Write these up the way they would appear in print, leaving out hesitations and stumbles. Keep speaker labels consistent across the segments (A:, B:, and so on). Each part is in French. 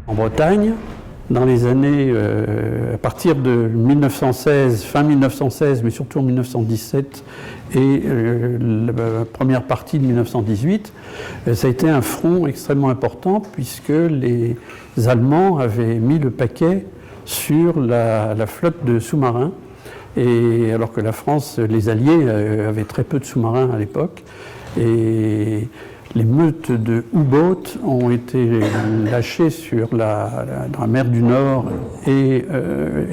A: en Bretagne, dans les années, à partir de 1916, fin 1916, mais surtout en 1917 et la première partie de 1918, ça a été un front extrêmement important puisque les Allemands avaient mis le paquet sur la flotte de sous-marins, et alors que la France, les Alliés avaient très peu de sous-marins à l'époque, et les meutes de U-boat ont été lâchées dans la mer du Nord et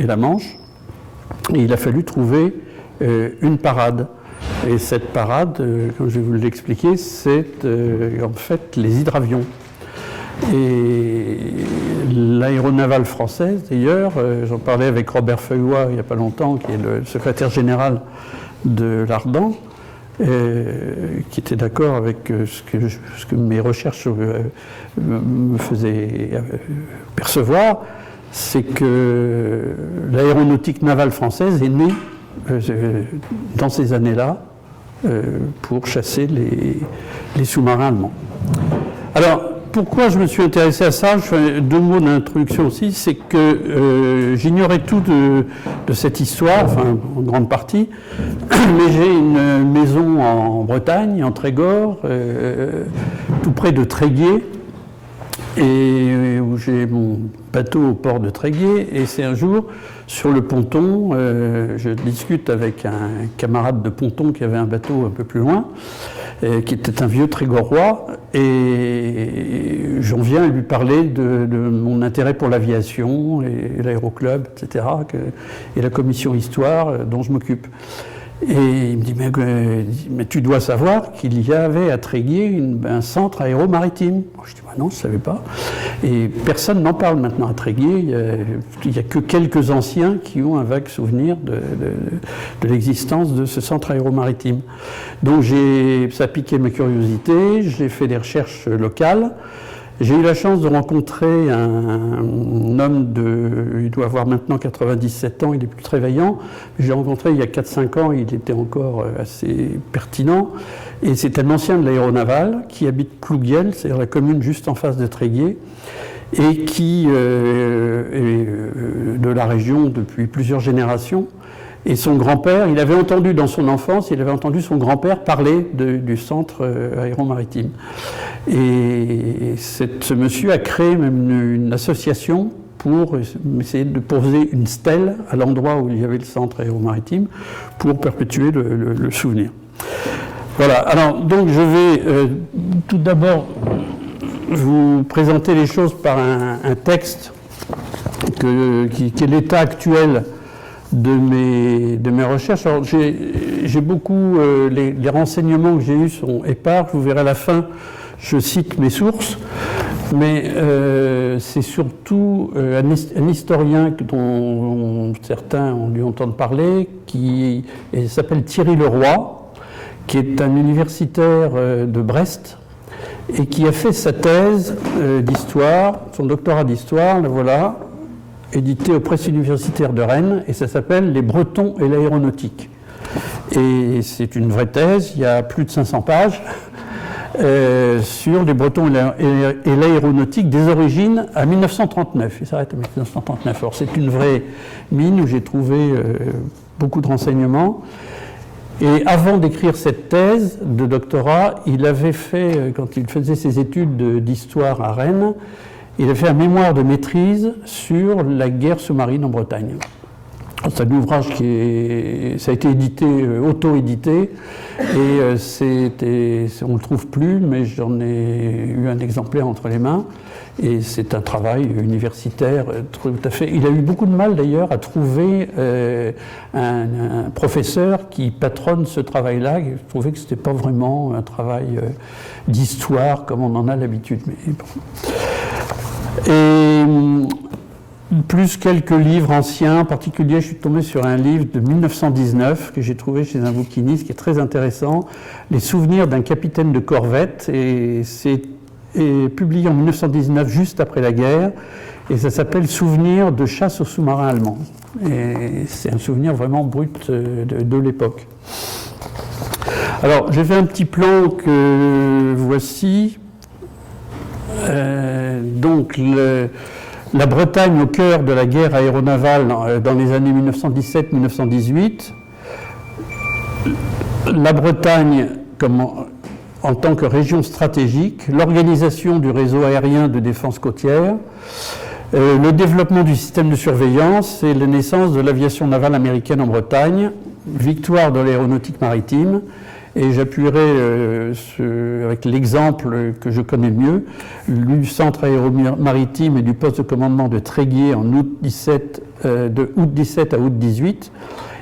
A: la Manche. Et il a fallu trouver une parade. Et cette parade, comme je vais vous l'expliquer, c'est en fait les hydravions. Et l'aéronavale française, d'ailleurs, j'en parlais avec Robert Feuillois il n'y a pas longtemps, qui est le secrétaire général de l'Ardent, qui était d'accord avec ce que mes recherches me faisaient percevoir, c'est que l'aéronautique navale française est née dans ces années-là pour chasser les sous-marins allemands. Alors, pourquoi je me suis intéressé à ça? Je fais deux mots d'introduction aussi, c'est que j'ignorais tout de cette histoire, enfin en grande partie, mais j'ai une maison en Bretagne, en Trégor, tout près de Tréguier, et où j'ai mon bateau au port de Tréguier, et c'est un jour, sur le ponton, je discute avec un camarade de ponton qui avait un bateau un peu plus loin, qui était un vieux Trégorois, et j'en viens à lui parler de mon intérêt pour l'aviation et l'aéroclub, etc., et la commission histoire dont je m'occupe. Et il me dit, mais tu dois savoir qu'il y avait à Tréguier un centre aéromaritime. Je dis, non, je ne savais pas. Et personne n'en parle maintenant à Tréguier. Il n'y a que quelques anciens qui ont un vague souvenir de l'existence de ce centre aéromaritime. Donc ça a piqué ma curiosité, j'ai fait des recherches locales. J'ai eu la chance de rencontrer un homme il doit avoir maintenant 97 ans, il est plus très vaillant. J'ai rencontré il y a 4-5 ans, il était encore assez pertinent. Et c'est un ancien de l'aéronavale qui habite Plouguiel, c'est-à-dire la commune juste en face de Tréguier, et qui est de la région depuis plusieurs générations. Et son grand-père, il avait entendu dans son enfance, il avait entendu son grand-père parler du centre aéromaritime. Et ce monsieur a créé même une association pour essayer de poser une stèle à l'endroit où il y avait le centre aéromaritime pour perpétuer le souvenir. Voilà, alors donc je vais tout d'abord vous présenter les choses par un texte qui est l'état actuel de mes recherches. Alors j'ai beaucoup, les renseignements que j'ai eus sont épars, vous verrez à la fin, je cite mes sources, mais c'est surtout un historien dont certains ont dû entendre parler, qui s'appelle Thierry Leroy, qui est un universitaire de Brest, et qui a fait sa thèse d'histoire, son doctorat d'histoire, voilà, édité aux presses universitaires de Rennes, et ça s'appelle « Les Bretons et l'aéronautique ». Et c'est une vraie thèse, il y a plus de 500 pages, sur les Bretons et l'aéronautique des origines à 1939. Il s'arrête à 1939. Alors c'est une vraie mine où j'ai trouvé beaucoup de renseignements. Et avant d'écrire cette thèse de doctorat, il avait fait, quand il faisait ses études d'histoire à Rennes, il a fait un mémoire de maîtrise sur la guerre sous-marine en Bretagne. C'est un ouvrage ça a été édité, auto-édité, et on ne le trouve plus, mais j'en ai eu un exemplaire entre les mains, et c'est un travail universitaire tout à fait. Il a eu beaucoup de mal d'ailleurs à trouver un professeur qui patronne ce travail-là. Je trouvais que ce n'était pas vraiment un travail d'histoire comme on en a l'habitude. Mais bon. Et plus quelques livres anciens, en particulier je suis tombé sur un livre de 1919 que j'ai trouvé chez un bouquiniste qui est très intéressant, Les souvenirs d'un capitaine de corvette, et c'est publié en 1919 juste après la guerre, et ça s'appelle Souvenirs de chasse aux sous-marins allemands, et c'est un souvenir vraiment brut de l'époque. Alors j'ai fait un petit plan que voici. Donc La Bretagne au cœur de la guerre aéronavale dans les années 1917-1918. La Bretagne en tant que région stratégique, l'organisation du réseau aérien de défense côtière, le développement du système de surveillance et la naissance de l'aviation navale américaine en Bretagne, victoire de l'aéronautique maritime. Et j'appuierai avec l'exemple que je connais le mieux, du centre aéromaritime et du poste de commandement de Tréguier en août 17, de août 17 à août 18.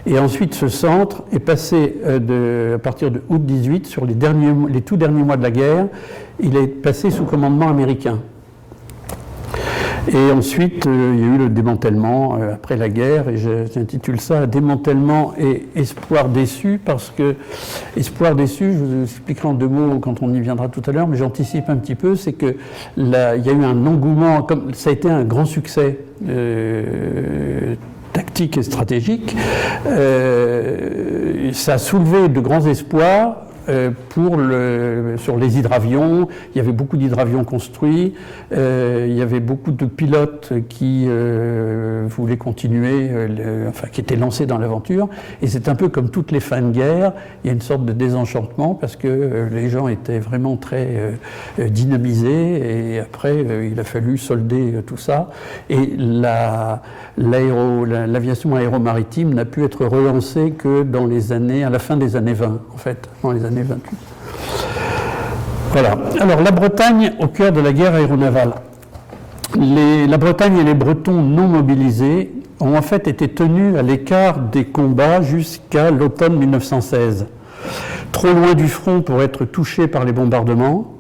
A: Et ensuite, ce centre est passé à partir de août 18, sur les tout derniers mois de la guerre, il est passé sous commandement américain. Et ensuite, il y a eu le démantèlement après la guerre, et j'intitule ça « Démantèlement et espoir déçu », parce que espoir déçu, je vous expliquerai en 2 mots quand on y viendra tout à l'heure, mais j'anticipe un petit peu, c'est que il y a eu un engouement, comme ça a été un grand succès tactique et stratégique, ça a soulevé de grands espoirs sur les hydravions. Il y avait beaucoup d'hydravions construits, il y avait beaucoup de pilotes qui voulaient continuer, qui étaient lancés dans l'aventure, et c'est un peu comme toutes les fins de guerre, il y a une sorte de désenchantement parce que les gens étaient vraiment très dynamisés, et après il a fallu solder tout ça, et l'aviation aéromaritime n'a pu être relancée que à la fin des années 20, en fait, dans les années 28. Voilà. Alors, la Bretagne au cœur de la guerre aéronavale. La Bretagne et les Bretons non mobilisés ont en fait été tenus à l'écart des combats jusqu'à l'automne 1916. Trop loin du front pour être touchés par les bombardements,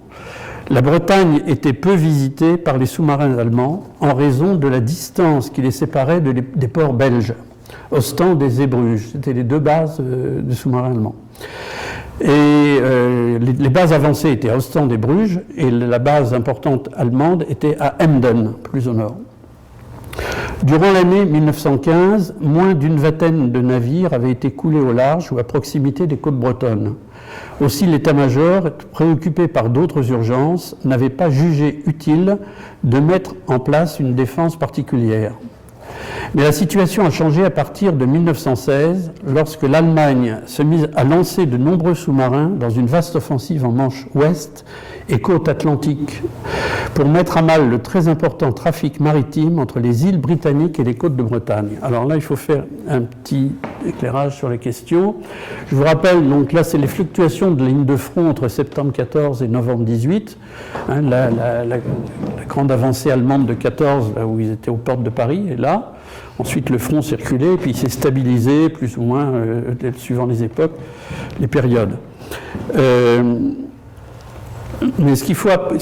A: la Bretagne était peu visitée par les sous-marins allemands en raison de la distance qui les séparait des ports belges, Ostende et Zeebrugge. C'était les 2 bases de sous-marins allemands. Et les bases avancées étaient à Ostende et Bruges, et la base importante allemande était à Emden, plus au nord. Durant l'année 1915, moins d'20 de navires avaient été coulés au large ou à proximité des côtes bretonnes. Aussi, l'état-major, préoccupé par d'autres urgences, n'avait pas jugé utile de mettre en place une défense particulière. Mais la situation a changé à partir de 1916, lorsque l'Allemagne se mise à lancer de nombreux sous-marins dans une vaste offensive en Manche ouest et côte atlantique, pour mettre à mal le très important trafic maritime entre les îles britanniques et les côtes de Bretagne. Alors là, il faut faire un petit éclairage sur les questions. Je vous rappelle, donc là, c'est les fluctuations de ligne de front entre septembre 14 et novembre 18. La grande avancée allemande de 14, là où ils étaient aux portes de Paris, est là. Ensuite, le front circulait, puis il s'est stabilisé, plus ou moins, suivant les époques, les périodes. Mais ce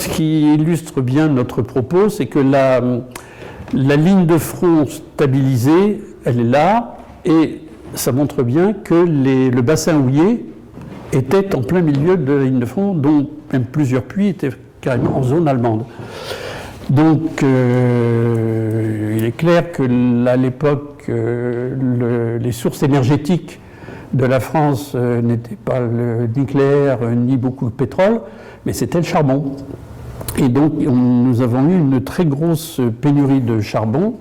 A: qui illustre bien notre propos, c'est que la ligne de front stabilisée, elle est là, et ça montre bien que le bassin houiller était en plein milieu de la ligne de front, dont même plusieurs puits étaient carrément en zone allemande. Donc, il est clair que à l'époque, les sources énergétiques de la France n'étaient pas le nucléaire ni beaucoup de pétrole, mais c'était le charbon. Et donc, nous avons eu une très grosse pénurie de charbon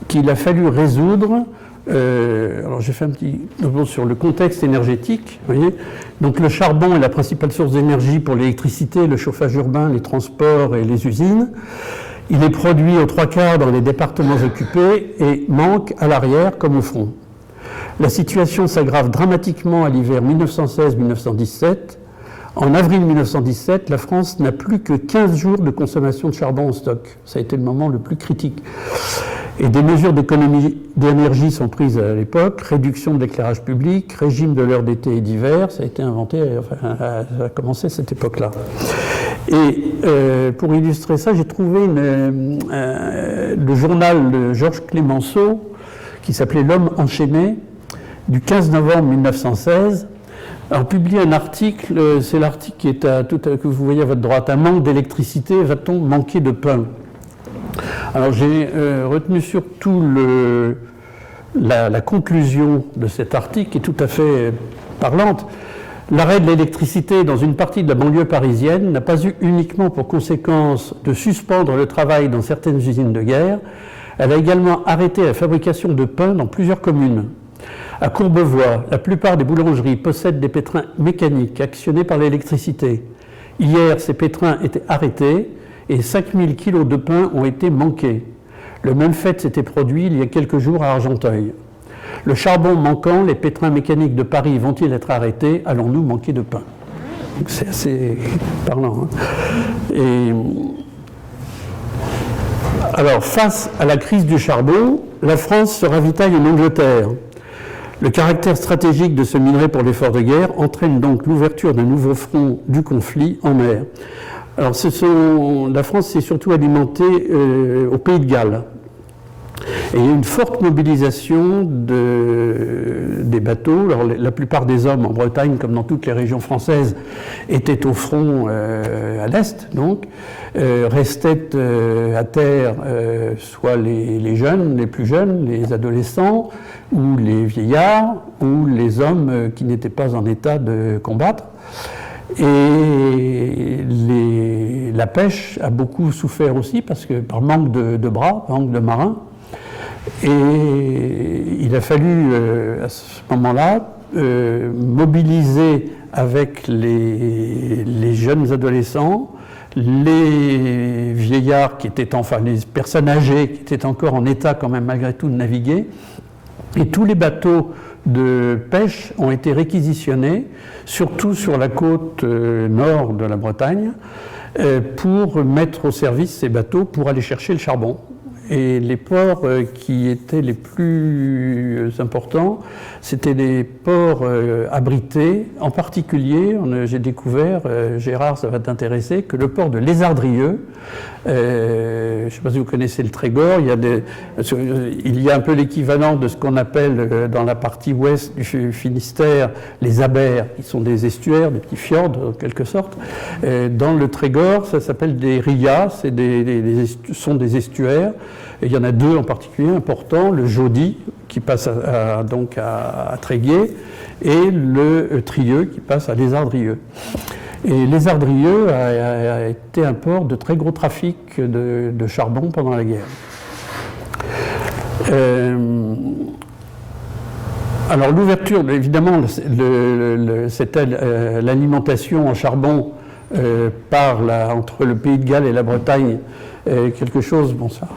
A: qu'il a fallu résoudre. Alors, j'ai fait un petit mot sur le contexte énergétique. Vous voyez, donc, le charbon est la principale source d'énergie pour l'électricité, le chauffage urbain, les transports et les usines. Il est produit aux 3/4 dans les départements occupés et manque à l'arrière comme au front. La situation s'aggrave dramatiquement à l'hiver 1916-1917. En avril 1917, la France n'a plus que 15 jours de consommation de charbon en stock. Ça a été le moment le plus critique. Et des mesures d'économie d'énergie sont prises à l'époque, réduction de l'éclairage public, régime de l'heure d'été et d'hiver, ça a été inventé, ça a commencé à cette époque-là. Et pour illustrer ça, j'ai trouvé le journal de Georges Clemenceau, qui s'appelait L'Homme enchaîné, du 15 novembre 1916, a publié un article, c'est l'article qui est que vous voyez à votre droite, un manque d'électricité, va-t-on manquer de pain? Alors j'ai retenu surtout la conclusion de cet article, qui est tout à fait parlante. L'arrêt de l'électricité dans une partie de la banlieue parisienne n'a pas eu uniquement pour conséquence de suspendre le travail dans certaines usines de guerre, elle a également arrêté la fabrication de pain dans plusieurs communes. À Courbevoie, la plupart des boulangeries possèdent des pétrins mécaniques actionnés par l'électricité. Hier, ces pétrins étaient arrêtés et 5000 kilos de pain ont été manqués. Le même fait s'était produit il y a quelques jours à Argenteuil. Le charbon manquant, les pétrins mécaniques de Paris vont-ils être arrêtés? Allons-nous manquer de pain? C'est assez parlant. Alors, face à la crise du charbon, la France se ravitaille en Angleterre. Le caractère stratégique de ce minerai pour l'effort de guerre entraîne donc l'ouverture d'un nouveau front du conflit en mer. Alors, la France s'est surtout alimentée au Pays de Galles. Et il y a une forte mobilisation des bateaux. Alors, la plupart des hommes en Bretagne, comme dans toutes les régions françaises, étaient au front à l'est, donc, restaient à terre soit les jeunes, les plus jeunes, les adolescents, ou les vieillards, ou les hommes qui n'étaient pas en état de combattre. Et la pêche a beaucoup souffert aussi, parce que par manque de bras, manque de marins. Et il a fallu, à ce moment-là, mobiliser avec les jeunes adolescents, les vieillards qui étaient, enfin les personnes âgées qui étaient encore en état quand même malgré tout de naviguer, et tous les bateaux de pêche ont été réquisitionnés, surtout sur la côte nord de la Bretagne, pour mettre au service ces bateaux pour aller chercher le charbon. Et les ports qui étaient les plus importants, c'était des ports abrités. En particulier, j'ai découvert, Gérard, ça va t'intéresser, que le port de Lézardrieux, je ne sais pas si vous connaissez le Trégor, il y a un peu l'équivalent de ce qu'on appelle dans la partie ouest du Finistère les abers, qui sont des estuaires, des petits fjords en quelque sorte. Dans le Trégor, ça s'appelle des rias, sont des estuaires. Et il y en a deux en particulier importants, le Jaudy, qui passe donc à Tréguier, et le Trieux, qui passe à Lézardrieux. Et Lézardrieux a été un port de très gros trafic de charbon pendant la guerre. Alors l'ouverture, évidemment, c'était l'alimentation en charbon entre le Pays de Galles et la Bretagne, quelque chose, bon ça,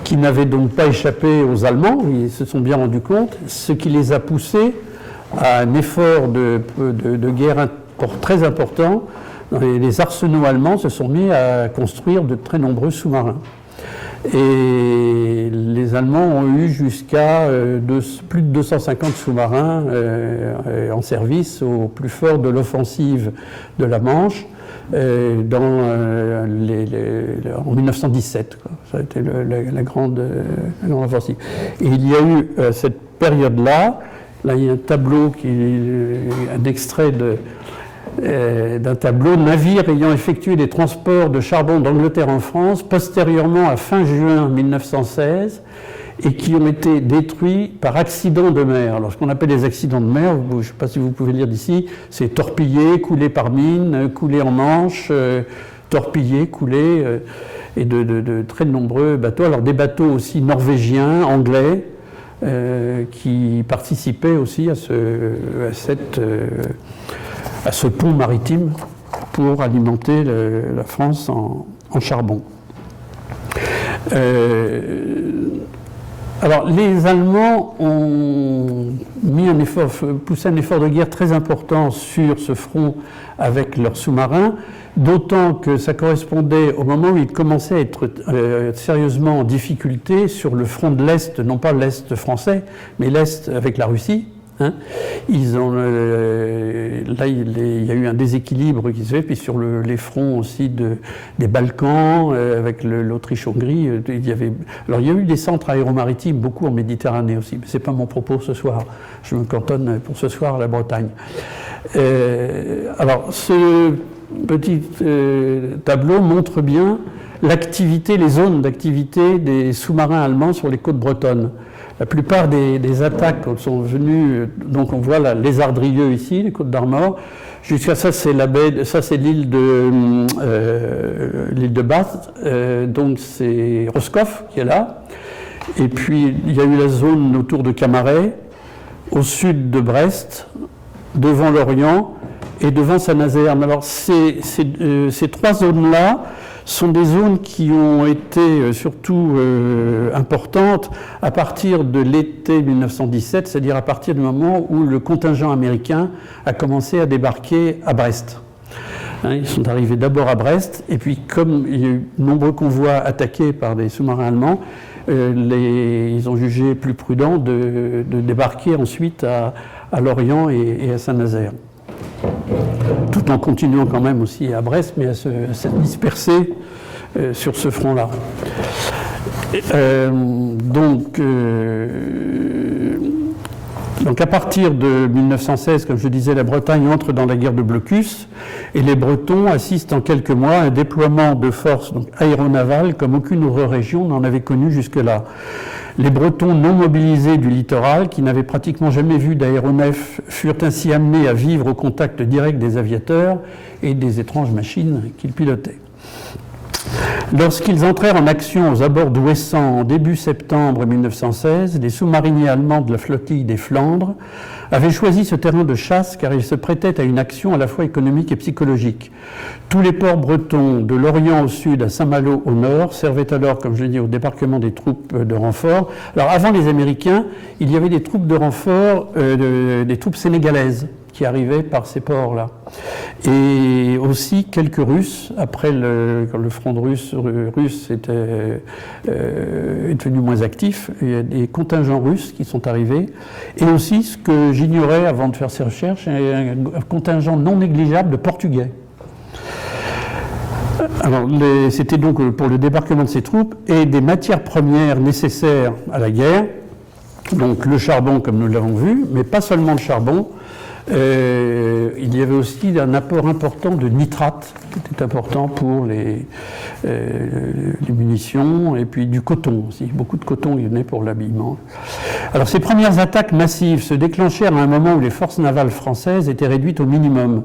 A: qui n'avait donc pas échappé aux Allemands, ils se sont bien rendus compte, ce qui les a poussés à un effort de guerre très important. Les arsenaux allemands se sont mis à construire de très nombreux sous-marins. Et les Allemands ont eu jusqu'à plus de 250 sous-marins en service au plus fort de l'offensive de la Manche en 1917. Quoi. Ça a été la grande offensive. Et il y a eu cette période-là, là il y a un tableau, un extrait d'un tableau, navires ayant effectué des transports de charbon d'Angleterre en France postérieurement à fin juin 1916 et qui ont été détruits par accident de mer. Alors ce qu'on appelle les accidents de mer, je ne sais pas si vous pouvez lire d'ici, c'est torpillé, coulé par mine, coulé en Manche, torpillé, coulé, et de très nombreux bateaux. Alors des bateaux aussi norvégiens, anglais, qui participaient aussi à ce pont maritime pour alimenter la France en charbon. Alors, les Allemands ont poussé un effort de guerre très important sur ce front avec leurs sous-marins, d'autant que ça correspondait au moment où ils commençaient à être sérieusement en difficulté sur le front de l'Est, non pas l'Est français, mais l'Est avec la Russie. Hein. Là, il y a eu un déséquilibre qui se fait, puis sur les fronts aussi des Balkans, avec l'Autriche-Hongrie, il y a eu des centres aéromaritimes, beaucoup en Méditerranée aussi, mais ce n'est pas mon propos ce soir. Je me cantonne pour ce soir à la Bretagne. Alors, ce petit tableau montre bien les zones d'activité des sous-marins allemands sur les côtes bretonnes. La plupart des attaques sont venues, donc on voit la Lézardrieux ici, les Côtes d'Armor. Jusqu'à ça, c'est la baie, ça c'est l'île de Bath, donc c'est Roscoff qui est là. Et puis il y a eu la zone autour de Camaret, au sud de Brest, devant Lorient et devant Saint-Nazaire. Alors ces trois zones-là sont des zones qui ont été surtout importantes à partir de l'été 1917, c'est-à-dire à partir du moment où le contingent américain a commencé à débarquer à Brest. Ils sont arrivés d'abord à Brest, et puis comme il y a eu de nombreux convois attaqués par des sous-marins allemands, ils ont jugé plus prudent de débarquer ensuite à Lorient et à Saint-Nazaire. Tout en continuant quand même aussi à Brest, mais à se disperser sur ce front-là. Donc à partir de 1916, comme je disais, la Bretagne entre dans la guerre de blocus et les Bretons assistent en quelques mois à un déploiement de forces aéronavales comme aucune autre région n'en avait connu jusque-là. Les Bretons non mobilisés du littoral, qui n'avaient pratiquement jamais vu d'aéronefs, furent ainsi amenés à vivre au contact direct des aviateurs et des étranges machines qu'ils pilotaient. Lorsqu'ils entrèrent en action aux abords d'Ouessant en début septembre 1916, les sous-mariniers allemands de la flottille des Flandres avaient choisi ce terrain de chasse car il se prêtait à une action à la fois économique et psychologique. Tous les ports bretons, de Lorient au sud à Saint-Malo au nord, servaient alors, comme je l'ai dit, au débarquement des troupes de renfort. Alors avant les Américains, il y avait des troupes de renfort, des troupes sénégalaises qui arrivaient par ces ports-là. Et aussi quelques Russes, après quand le front russe est devenu moins actif, il y a des contingents russes qui sont arrivés, et aussi, ce que j'ignorais avant de faire ces recherches, un contingent non négligeable de Portugais. Alors, c'était donc pour le débarquement de ces troupes et des matières premières nécessaires à la guerre, donc le charbon comme nous l'avons vu, mais pas seulement le charbon. Il y avait aussi un apport important de nitrate qui était important pour les munitions, et puis du coton aussi. Beaucoup de coton y venait pour l'habillement. Alors ces premières attaques massives se déclenchèrent à un moment où les forces navales françaises étaient réduites au minimum.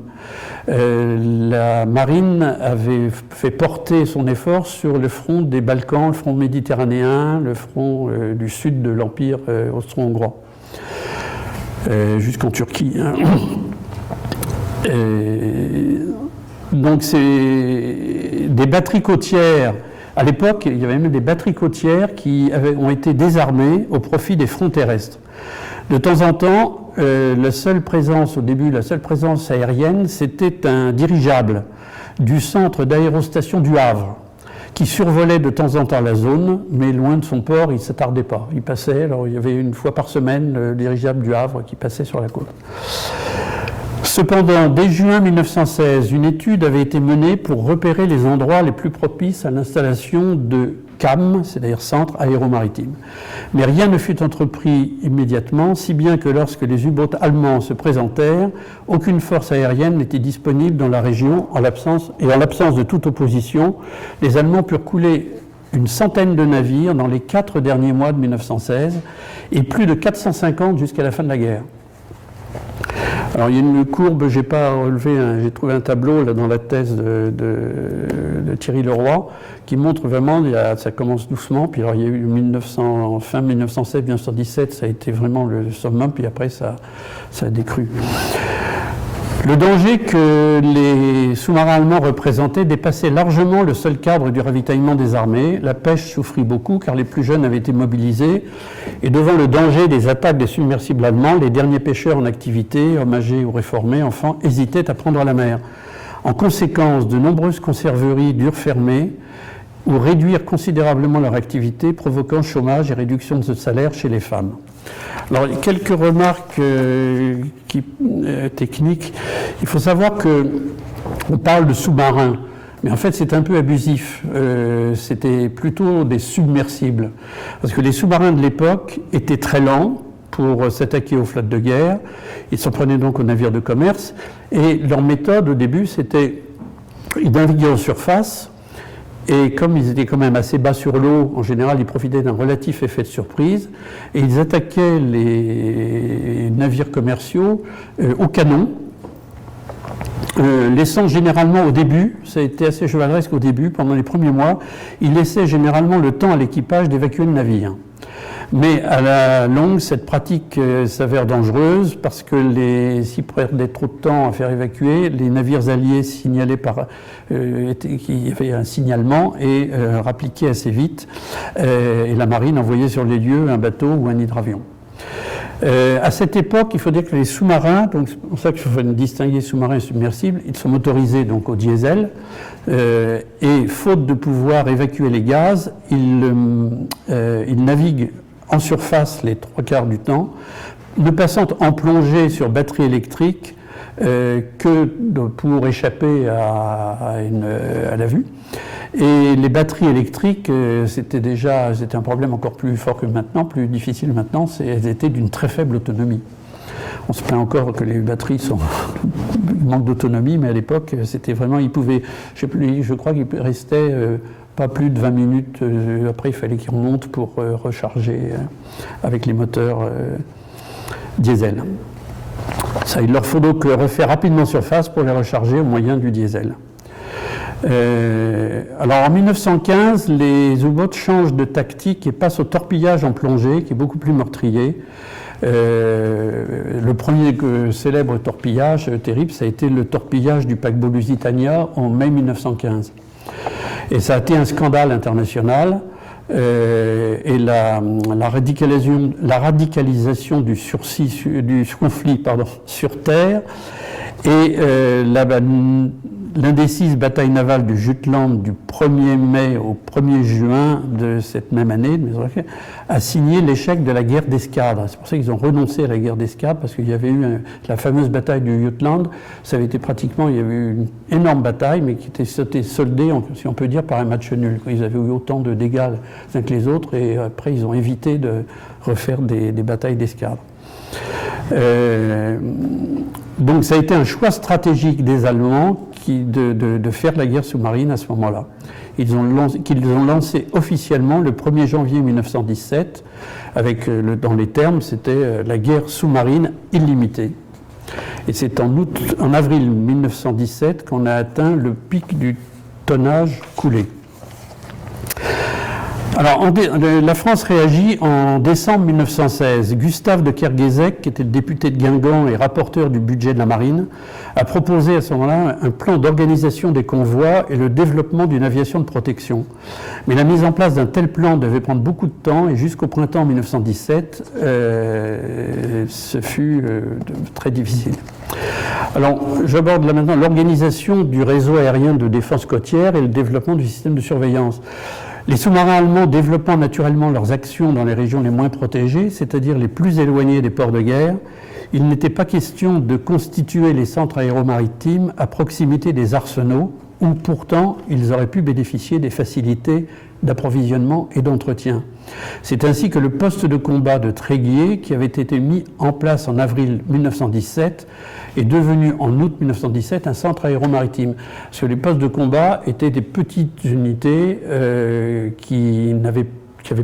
A: La marine avait fait porter son effort sur le front des Balkans, le front méditerranéen, le front du sud de l'Empire austro-hongrois. Jusqu'en Turquie. Donc c'est des batteries côtières. À l'époque, il y avait même des batteries côtières qui ont été désarmées au profit des fronts terrestres. De temps en temps, la seule présence aérienne, c'était un dirigeable du centre d'aérostation du Havre, qui survolait de temps en temps la zone, mais loin de son port, il ne s'attardait pas. Il passait, alors il y avait une fois par semaine le dirigeable du Havre qui passait sur la côte. Cependant, dès juin 1916, une étude avait été menée pour repérer les endroits les plus propices à l'installation de CAM, c'est-à-dire Centre Aéromaritime. Mais rien ne fut entrepris immédiatement, si bien que lorsque les U-boats allemands se présentèrent, aucune force aérienne n'était disponible dans la région, en l'absence de toute opposition. Les Allemands purent couler une centaine de navires dans les 4 derniers mois de 1916 et plus de 450 jusqu'à la fin de la guerre. Alors il y a une courbe, j'ai trouvé un tableau là, dans la thèse de Thierry Leroy qui montre vraiment, ça commence doucement, puis alors il y a eu fin 1916-1917, ça a été vraiment le summum, puis après ça a décru. Le danger que les sous-marins allemands représentaient dépassait largement le seul cadre du ravitaillement des armées. La pêche souffrit beaucoup car les plus jeunes avaient été mobilisés et devant le danger des attaques des submersibles allemands, les derniers pêcheurs en activité, hommes âgés ou réformés, enfin, hésitaient à prendre la mer. En conséquence, de nombreuses conserveries durent fermer ou réduire considérablement leur activité, provoquant chômage et réduction de ce salaire chez les femmes. Alors, quelques remarques techniques. Il faut savoir qu'on parle de sous-marins, mais en fait c'est un peu abusif. C'était plutôt des submersibles. Parce que les sous-marins de l'époque étaient très lents pour s'attaquer aux flottes de guerre. Ils s'en prenaient donc aux navires de commerce. Et leur méthode au début, c'était ils naviguaient en surface. Et comme ils étaient quand même assez bas sur l'eau, en général, ils profitaient d'un relatif effet de surprise et ils attaquaient les navires commerciaux au canon, laissant généralement au début, ça a été assez chevaleresque au début, pendant les premiers mois, ils laissaient généralement le temps à l'équipage d'évacuer le navire. Mais à la longue, cette pratique s'avère dangereuse parce que s'ils perdaient trop de temps à faire évacuer, les navires alliés signalaient qu'il y avait un signalement et rappliquaient assez vite. Et la marine envoyait sur les lieux un bateau ou un hydravion. À cette époque, il faut dire que les sous-marins, donc c'est pour ça qu'il faut distinguer sous-marins et submersibles, ils sont motorisés donc au diesel et faute de pouvoir évacuer les gaz, ils naviguent en surface les 3/4 du temps, ne passant en plongée sur batterie électrique que pour échapper à la vue. Et les batteries électriques, c'était un problème encore plus fort que maintenant, plus difficile maintenant, elles étaient d'une très faible autonomie. On se plaint encore que les batteries manquent d'autonomie, mais à l'époque, c'était vraiment, ils pouvaient, je crois qu'il restait pas plus de 20 minutes, après il fallait qu'ils remontent pour recharger avec les moteurs diesel. Ça, il leur faut donc refaire rapidement surface pour les recharger au moyen du diesel. Alors en 1915, les U-boats changent de tactique et passent au torpillage en plongée, qui est beaucoup plus meurtrier. Le premier célèbre torpillage terrible, ça a été le torpillage du paquebot Lusitania en mai 1915. Et ça a été un scandale international. Et la radicalisation du conflit sur terre et l'indécise bataille navale du Jutland du 1er mai au 1er juin de cette même année a signé l'échec de la guerre d'escadre. C'est pour ça qu'ils ont renoncé à la guerre d'escadre, parce qu'il y avait eu la fameuse bataille du Jutland. Ça avait été pratiquement, il y avait eu une énorme bataille, mais qui était soldée, si on peut dire, par un match nul. Ils avaient eu autant de dégâts les uns que les autres, et après ils ont évité de refaire des batailles d'escadre. Donc ça a été un choix stratégique des Allemands de faire la guerre sous-marine à ce moment-là. Qu'ils ont lancé officiellement le 1er janvier 1917, avec, dans les termes, c'était la guerre sous-marine illimitée. Et c'est en avril 1917 qu'on a atteint le pic du tonnage coulé. Alors, la France réagit en décembre 1916. Gustave de Kerguezec, qui était le député de Guingamp et rapporteur du budget de la marine, a proposé à ce moment-là un plan d'organisation des convois et le développement d'une aviation de protection. Mais la mise en place d'un tel plan devait prendre beaucoup de temps et jusqu'au printemps 1917, ce fut très difficile. Alors, j'aborde là maintenant l'organisation du réseau aérien de défense côtière et le développement du système de surveillance. Les sous-marins allemands développant naturellement leurs actions dans les régions les moins protégées, c'est-à-dire les plus éloignées des ports de guerre, il n'était pas question de constituer les centres aéromaritimes à proximité des arsenaux, où pourtant ils auraient pu bénéficier des facilités d'approvisionnement et d'entretien. C'est ainsi que le poste de combat de Tréguier, qui avait été mis en place en avril 1917, est devenu en août 1917 un centre aéromaritime. Parce que les postes de combat étaient des petites unités qui n'avaient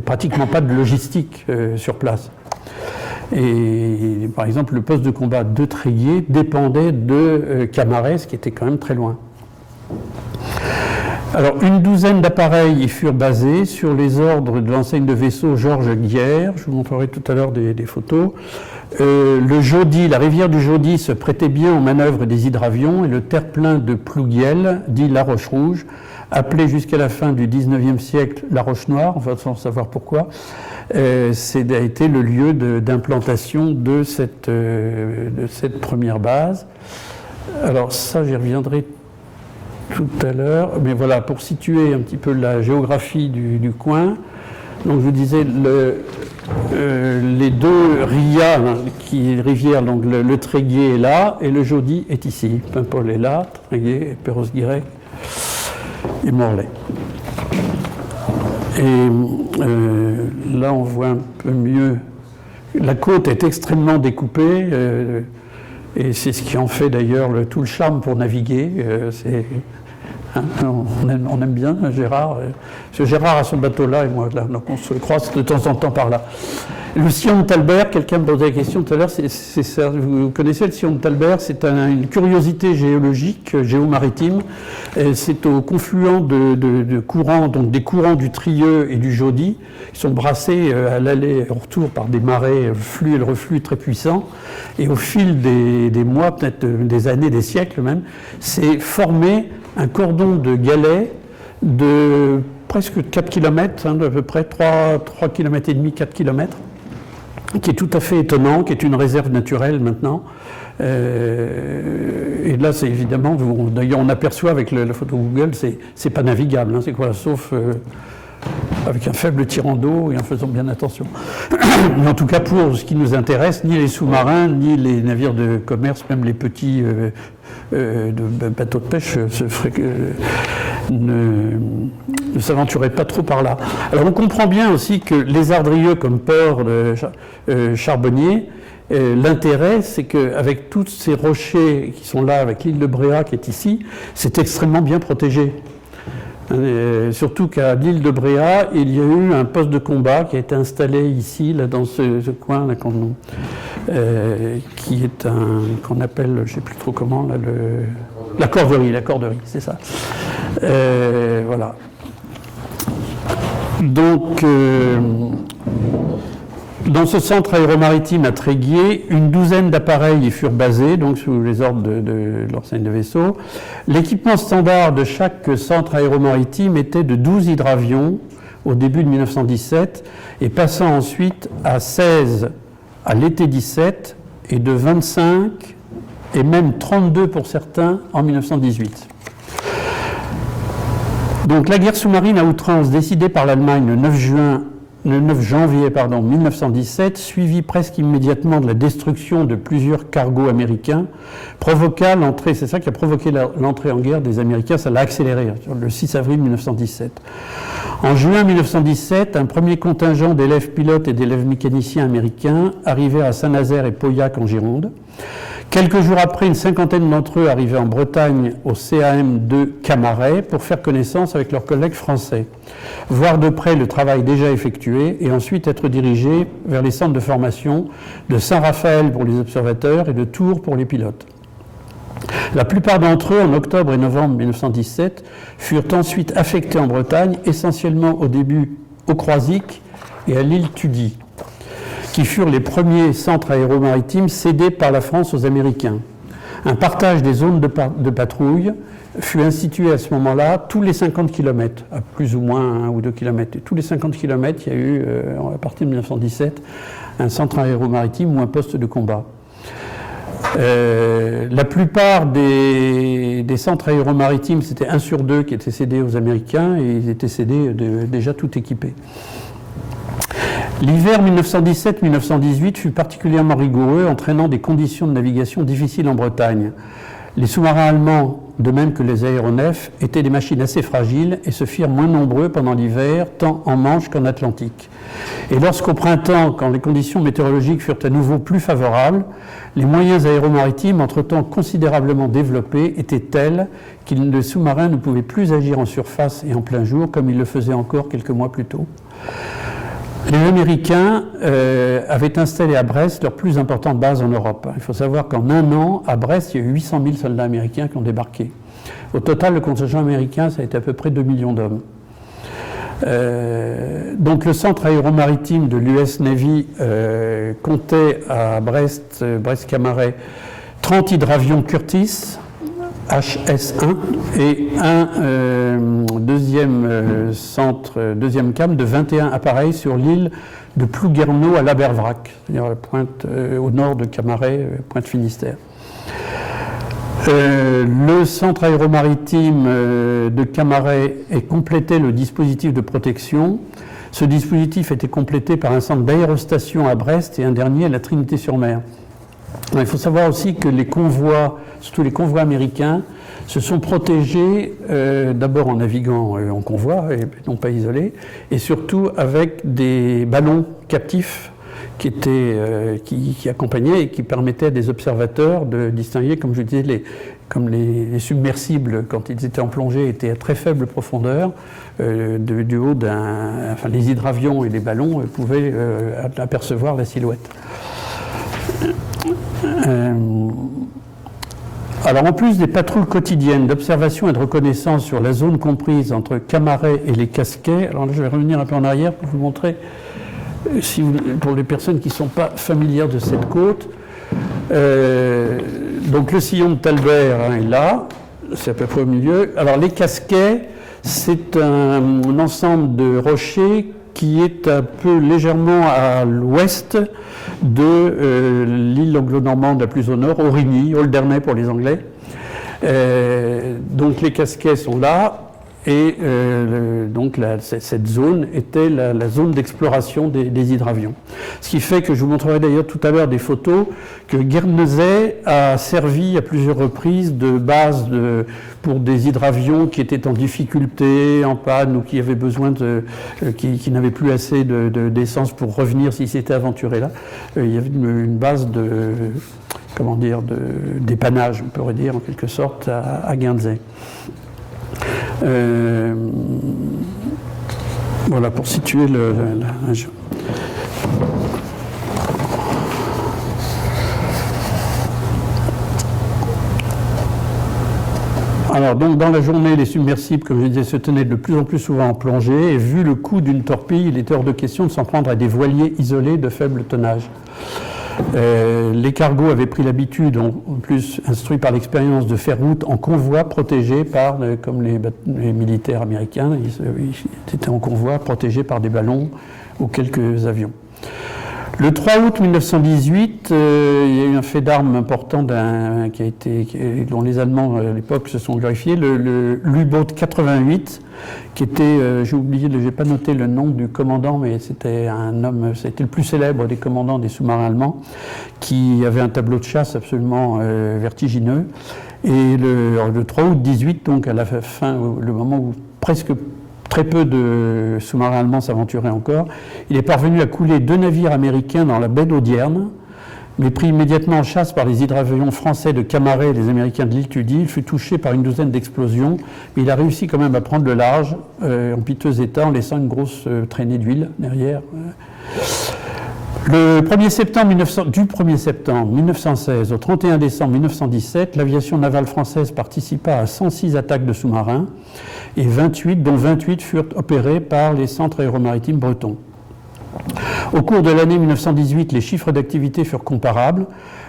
A: pratiquement pas de logistique sur place. Et par exemple, le poste de combat de Tréguier dépendait de Camarès, qui était quand même très loin. Alors, une douzaine d'appareils y furent basés sur les ordres de l'enseigne de vaisseau Georges Guière. Je vous montrerai tout à l'heure des photos. Le Jaudy, la rivière du Jaudy se prêtait bien aux manœuvres des hydravions et le terre-plein de Plouguiel, dit La Roche-Rouge, appelé jusqu'à la fin du XIXe siècle La Roche-Noire, enfin sans savoir pourquoi, a été le lieu d'implantation de cette première base. Alors ça, j'y reviendrai tout à l'heure, mais voilà, pour situer un petit peu la géographie du coin, donc je vous disais, les deux rivières, donc le Tréguier est là, et le Jaudy est ici. Paimpol est là, Tréguier, et Perros-Guirec et Morlaix. Et là, on voit un peu mieux. La côte est extrêmement découpée, et c'est ce qui en fait d'ailleurs tout le charme pour naviguer. C'est Hein, on aime bien Gérard. Parce que Gérard a son bateau là et moi là, donc on se croise de temps en temps par là. Le sillon de Talbert, quelqu'un me posait la question tout à l'heure, vous connaissez le sillon de Talbert, c'est une curiosité géologique, géomaritime. C'est au confluent de courants, donc des courants du Trieux et du Jaudy, qui sont brassés à l'aller et au retour par des marées, flux et le reflux très puissants. Et au fil des mois, peut-être des années, des siècles même, c'est formé un cordon de galets de presque 4 km, d'à peu près 3 km et demi, 4 km, qui est tout à fait étonnant, qui est une réserve naturelle maintenant. Et là, c'est évidemment, d'ailleurs on aperçoit avec la photo Google, c'est pas navigable, hein, c'est quoi, sauf avec un faible tirant d'eau et en faisant bien attention. Mais en tout cas, pour ce qui nous intéresse, ni les sous-marins, ni les navires de commerce, même les petits bateaux de pêche ne s'aventuraient pas trop par là. Alors on comprend bien aussi que les Ardrieux comme port charbonnier, l'intérêt, c'est qu'avec tous ces rochers qui sont là, avec l'île de Bréa qui est ici, c'est extrêmement bien protégé. Surtout qu'à l'île de Bréa, il y a eu un poste de combat qui a été installé ici, là, dans ce coin, là, qui est qu'on appelle, je ne sais plus trop comment, là, la corderie, c'est ça. Voilà. Donc, dans ce centre aéromaritime à Tréguier, une douzaine d'appareils y furent basés, donc sous les ordres de l'enseigne de vaisseau. L'équipement standard de chaque centre aéromaritime était de 12 hydravions au début de 1917 et passant ensuite à 16 à l'été 17 et de 25 et même 32 pour certains en 1918. Donc la guerre sous-marine à outrance décidée par l'Allemagne le 9 janvier 1917, suivi presque immédiatement de la destruction de plusieurs cargos américains, provoqua l'entrée, c'est ça qui a provoqué l'entrée en guerre des Américains, ça l'a accéléré, le 6 avril 1917. En juin 1917, un premier contingent d'élèves pilotes et d'élèves mécaniciens américains arrivait à Saint-Nazaire et Pauillac en Gironde. Quelques jours après, une cinquantaine d'entre eux arrivaient en Bretagne au CAM de Camaret pour faire connaissance avec leurs collègues français, voir de près le travail déjà effectué et ensuite être dirigés vers les centres de formation de Saint-Raphaël pour les observateurs et de Tours pour les pilotes. La plupart d'entre eux, en octobre et novembre 1917, furent ensuite affectés en Bretagne, essentiellement au début au Croisic et à l'île Tudy, qui furent les premiers centres aéromaritimes cédés par la France aux Américains. Un partage des zones de patrouille fut institué à ce moment-là tous les 50 km, à plus ou moins 1 ou 2 km. Et tous les 50 km, il y a eu, à partir de 1917, un centre aéromaritime ou un poste de combat. La plupart des centres aéromaritimes, c'était 1 sur 2 qui étaient cédés aux Américains et ils étaient cédés déjà tout équipés. L'hiver 1917-1918 fut particulièrement rigoureux, entraînant des conditions de navigation difficiles en Bretagne. Les sous-marins allemands, de même que les aéronefs, étaient des machines assez fragiles et se firent moins nombreux pendant l'hiver, tant en Manche qu'en Atlantique. Et lorsqu'au printemps, quand les conditions météorologiques furent à nouveau plus favorables, les moyens aéromaritimes, entre-temps considérablement développés, étaient tels que les sous-marins ne pouvaient plus agir en surface et en plein jour comme ils le faisaient encore quelques mois plus tôt. Les Américains avaient installé à Brest leur plus importante base en Europe. Il faut savoir qu'en 1 an, à Brest, il y a eu 800 000 soldats américains qui ont débarqué. Au total, le contingent américain, ça a été à peu près 2 millions d'hommes. Donc le centre aéromaritime de l'US Navy comptait à Brest-Camaret, 30 hydravions Curtiss, HS1 et un deuxième CAM de 21 appareils sur l'île de Plouguerneau à Labervrac, c'est-à-dire la pointe au nord de Camaret, pointe Finistère. Le centre aéromaritime de Camaret complétait le dispositif de protection. Ce dispositif était complété par un centre d'aérostation à Brest et un dernier à la Trinité-sur-Mer. Il faut savoir aussi que les convois, surtout les convois américains, se sont protégés d'abord en naviguant en convoi, et non pas isolés, et surtout avec des ballons captifs qui accompagnaient et qui permettaient à des observateurs de distinguer, comme je disais, comme les submersibles, quand ils étaient en plongée, étaient à très faible profondeur, du haut les hydravions et les ballons pouvaient apercevoir la silhouette. Alors en plus des patrouilles quotidiennes d'observation et de reconnaissance sur la zone comprise entre Camaret et les Casquets, alors là je vais revenir un peu en arrière pour vous montrer, pour les personnes qui ne sont pas familières de cette côte, donc le sillon de Talbert est là, c'est à peu près au milieu. Alors les Casquets, c'est un ensemble de rochers qui est un peu légèrement à l'ouest de l'île anglo-normande la plus au nord, Aurigny, Alderney pour les Anglais. Donc les Casquets sont là, et donc cette zone était la zone d'exploration des hydravions. Ce qui fait que je vous montrerai d'ailleurs tout à l'heure des photos que Guernesey a servi à plusieurs reprises de base pour des hydravions qui étaient en difficulté, en panne ou qui avaient besoin qui n'avaient plus assez d'essence pour revenir s'ils s'étaient aventurés là. Il y avait une base dépannage, on pourrait dire en quelque sorte, à Guernesey. Voilà pour situer la région. Alors donc dans la journée, les submersibles, comme je disais, se tenaient de plus en plus souvent en plongée, et vu le coût d'une torpille, il était hors de question de s'en prendre à des voiliers isolés de faible tonnage. Les cargos avaient pris l'habitude, en plus instruits par l'expérience, de faire route en convoi protégé comme les militaires américains, ils étaient en convoi protégés par des ballons ou quelques avions. Le 3 août 1918, il y a eu un fait d'armes important dont les Allemands à l'époque se sont glorifiés, l'U-boat 88, qui était, j'ai pas noté le nom du commandant, mais c'était un homme, c'était le plus célèbre des commandants des sous-marins allemands, qui avait un tableau de chasse absolument vertigineux. Et le 3 août 18, donc à la fin, le moment où presque très peu de sous-marins allemands s'aventuraient encore, il est parvenu à couler 2 navires américains dans la baie d'Audierne, mais pris immédiatement en chasse par les hydravions français de Camaret et les Américains de l'île Tudy. Il fut touché par une douzaine d'explosions, mais il a réussi quand même à prendre le large en piteux état en laissant une grosse traînée d'huile derrière. Du 1er septembre 1916 au 31 décembre 1917, l'aviation navale française participa à 106 attaques de sous-marins, et dont 28 furent opérés par les centres aéromaritimes bretons. Au cours de l'année 1918, les chiffres d'activité furent comparables,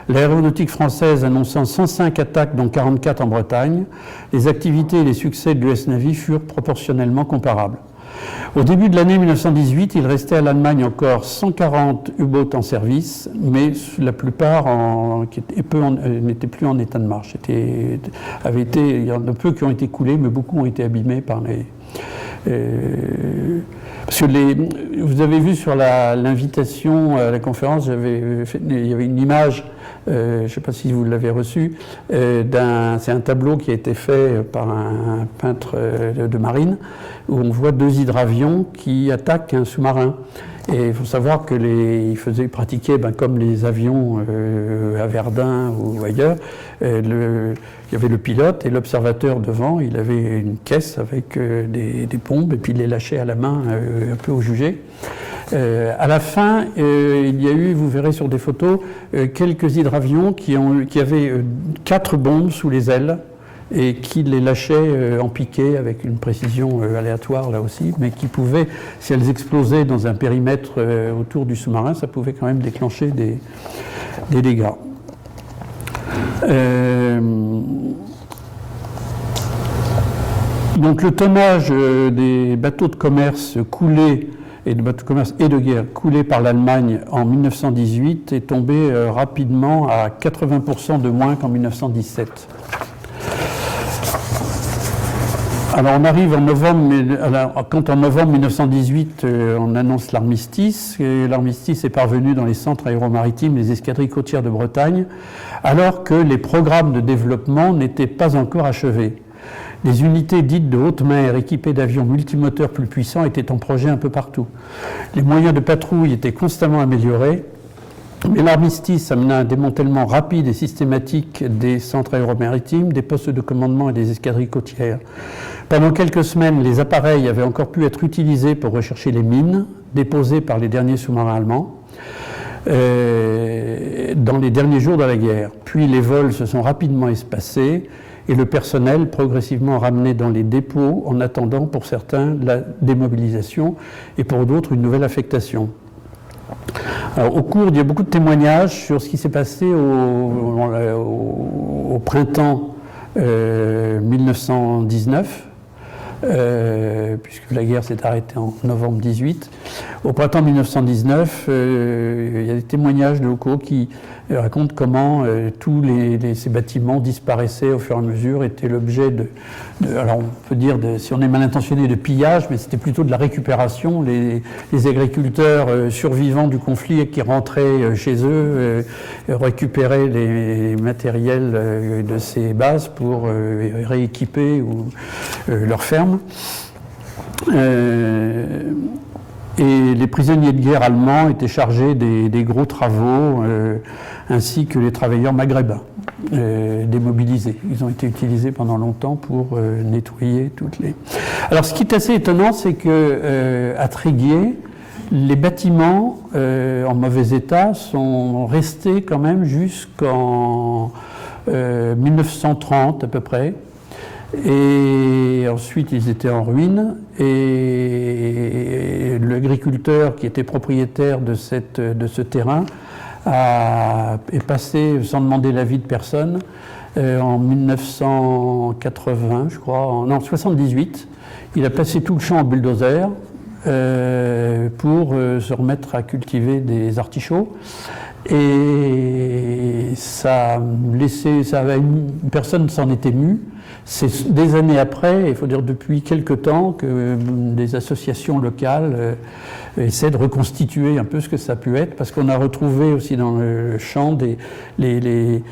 A: l'aéronautique française annonçant 105 attaques, dont 44 en Bretagne. Les activités et les succès de l'US Navy furent proportionnellement comparables. Au début de l'année 1918, il restait à l'Allemagne encore 140 U-boats en service, mais la plupart n'étaient plus en état de marche. Il y en a peu qui ont été coulés, mais beaucoup ont été abîmés par les... Parce que vous avez vu sur l'invitation à la conférence, il y avait une image, je ne sais pas si vous l'avez reçue, c'est un tableau qui a été fait par un peintre de marine, où on voit 2 hydravions qui attaquent un sous-marin. Et il faut savoir qu'ils pratiquaient comme les avions à Verdun ou ailleurs. Il y avait le pilote et l'observateur devant. Il avait une caisse avec des pompes et puis il les lâchait à la main un peu au jugé. À la fin, il y a eu, vous verrez sur des photos, quelques hydravions qui avaient 4 bombes sous les ailes et qui les lâchaient en piqué avec une précision aléatoire là aussi, mais qui pouvaient, si elles explosaient dans un périmètre autour du sous-marin, ça pouvait quand même déclencher des dégâts. Donc le tonnage des bateaux de commerce coulés et de guerre coulés par l'Allemagne en 1918 est tombé rapidement à 80% de moins qu'en 1917. Alors on arrive en novembre, quand en novembre 1918 on annonce l'armistice, et l'armistice est parvenu dans les centres aéromaritimes, les escadrilles côtières de Bretagne, alors que les programmes de développement n'étaient pas encore achevés. Les unités dites de haute mer équipées d'avions multimoteurs plus puissants étaient en projet un peu partout. Les moyens de patrouille étaient constamment améliorés Mais l'armistice amena un démantèlement rapide et systématique des centres aéromaritimes, des postes de commandement et des escadrilles côtières. Pendant quelques semaines, les appareils avaient encore pu être utilisés pour rechercher les mines déposées par les derniers sous-marins allemands dans les derniers jours de la guerre. Puis les vols se sont rapidement espacés et le personnel progressivement ramené dans les dépôts en attendant pour certains la démobilisation et pour d'autres une nouvelle affectation. Alors, il y a beaucoup de témoignages sur ce qui s'est passé au printemps 1919, puisque la guerre s'est arrêtée en novembre 18. Au printemps 1919, il y a des témoignages de locaux qui racontent comment tous ces bâtiments disparaissaient au fur et à mesure, étaient l'objet alors on peut dire, si on est mal intentionné, de pillage, mais c'était plutôt de la récupération. Les agriculteurs survivants du conflit qui rentraient chez eux récupéraient les matériels de ces bases pour rééquiper leurs fermes. Et les prisonniers de guerre allemands étaient chargés des gros travaux, ainsi que les travailleurs maghrébins démobilisés. Ils ont été utilisés pendant longtemps pour nettoyer toutes les... Alors ce qui est assez étonnant, c'est qu'à Tréguier, les bâtiments en mauvais état sont restés quand même jusqu'en 1930 à peu près. Et ensuite, ils étaient en ruine. Et l'agriculteur qui était propriétaire de ce terrain est passé, sans demander l'avis de personne, en 1980, je crois, non, 78. Il a passé tout le champ en bulldozer pour se remettre à cultiver des artichauts. Et personne ne s'en était ému. C'est des années après, il faut dire depuis quelque temps, que des associations locales essaient de reconstituer un peu ce que ça a pu être, parce qu'on a retrouvé aussi dans le champ les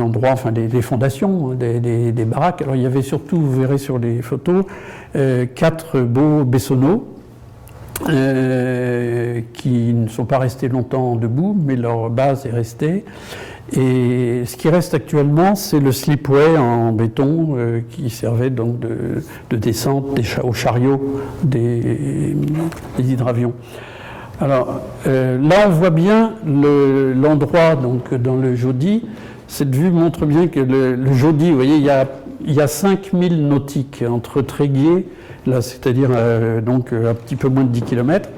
A: endroits, enfin les fondations des baraques. Alors il y avait surtout, vous verrez sur les photos, 4 beaux bessonneaux qui ne sont pas restés longtemps debout, mais leur base est restée. Et ce qui reste actuellement, c'est le slipway en béton qui servait donc de descente au chariot des hydravions. Alors là, on voit bien l'endroit donc dans le Jaudy. Cette vue montre bien que le Jaudy, vous voyez, il y a 5000 nautiques entre Tréguier, là, c'est-à-dire donc un petit peu moins de 10 km.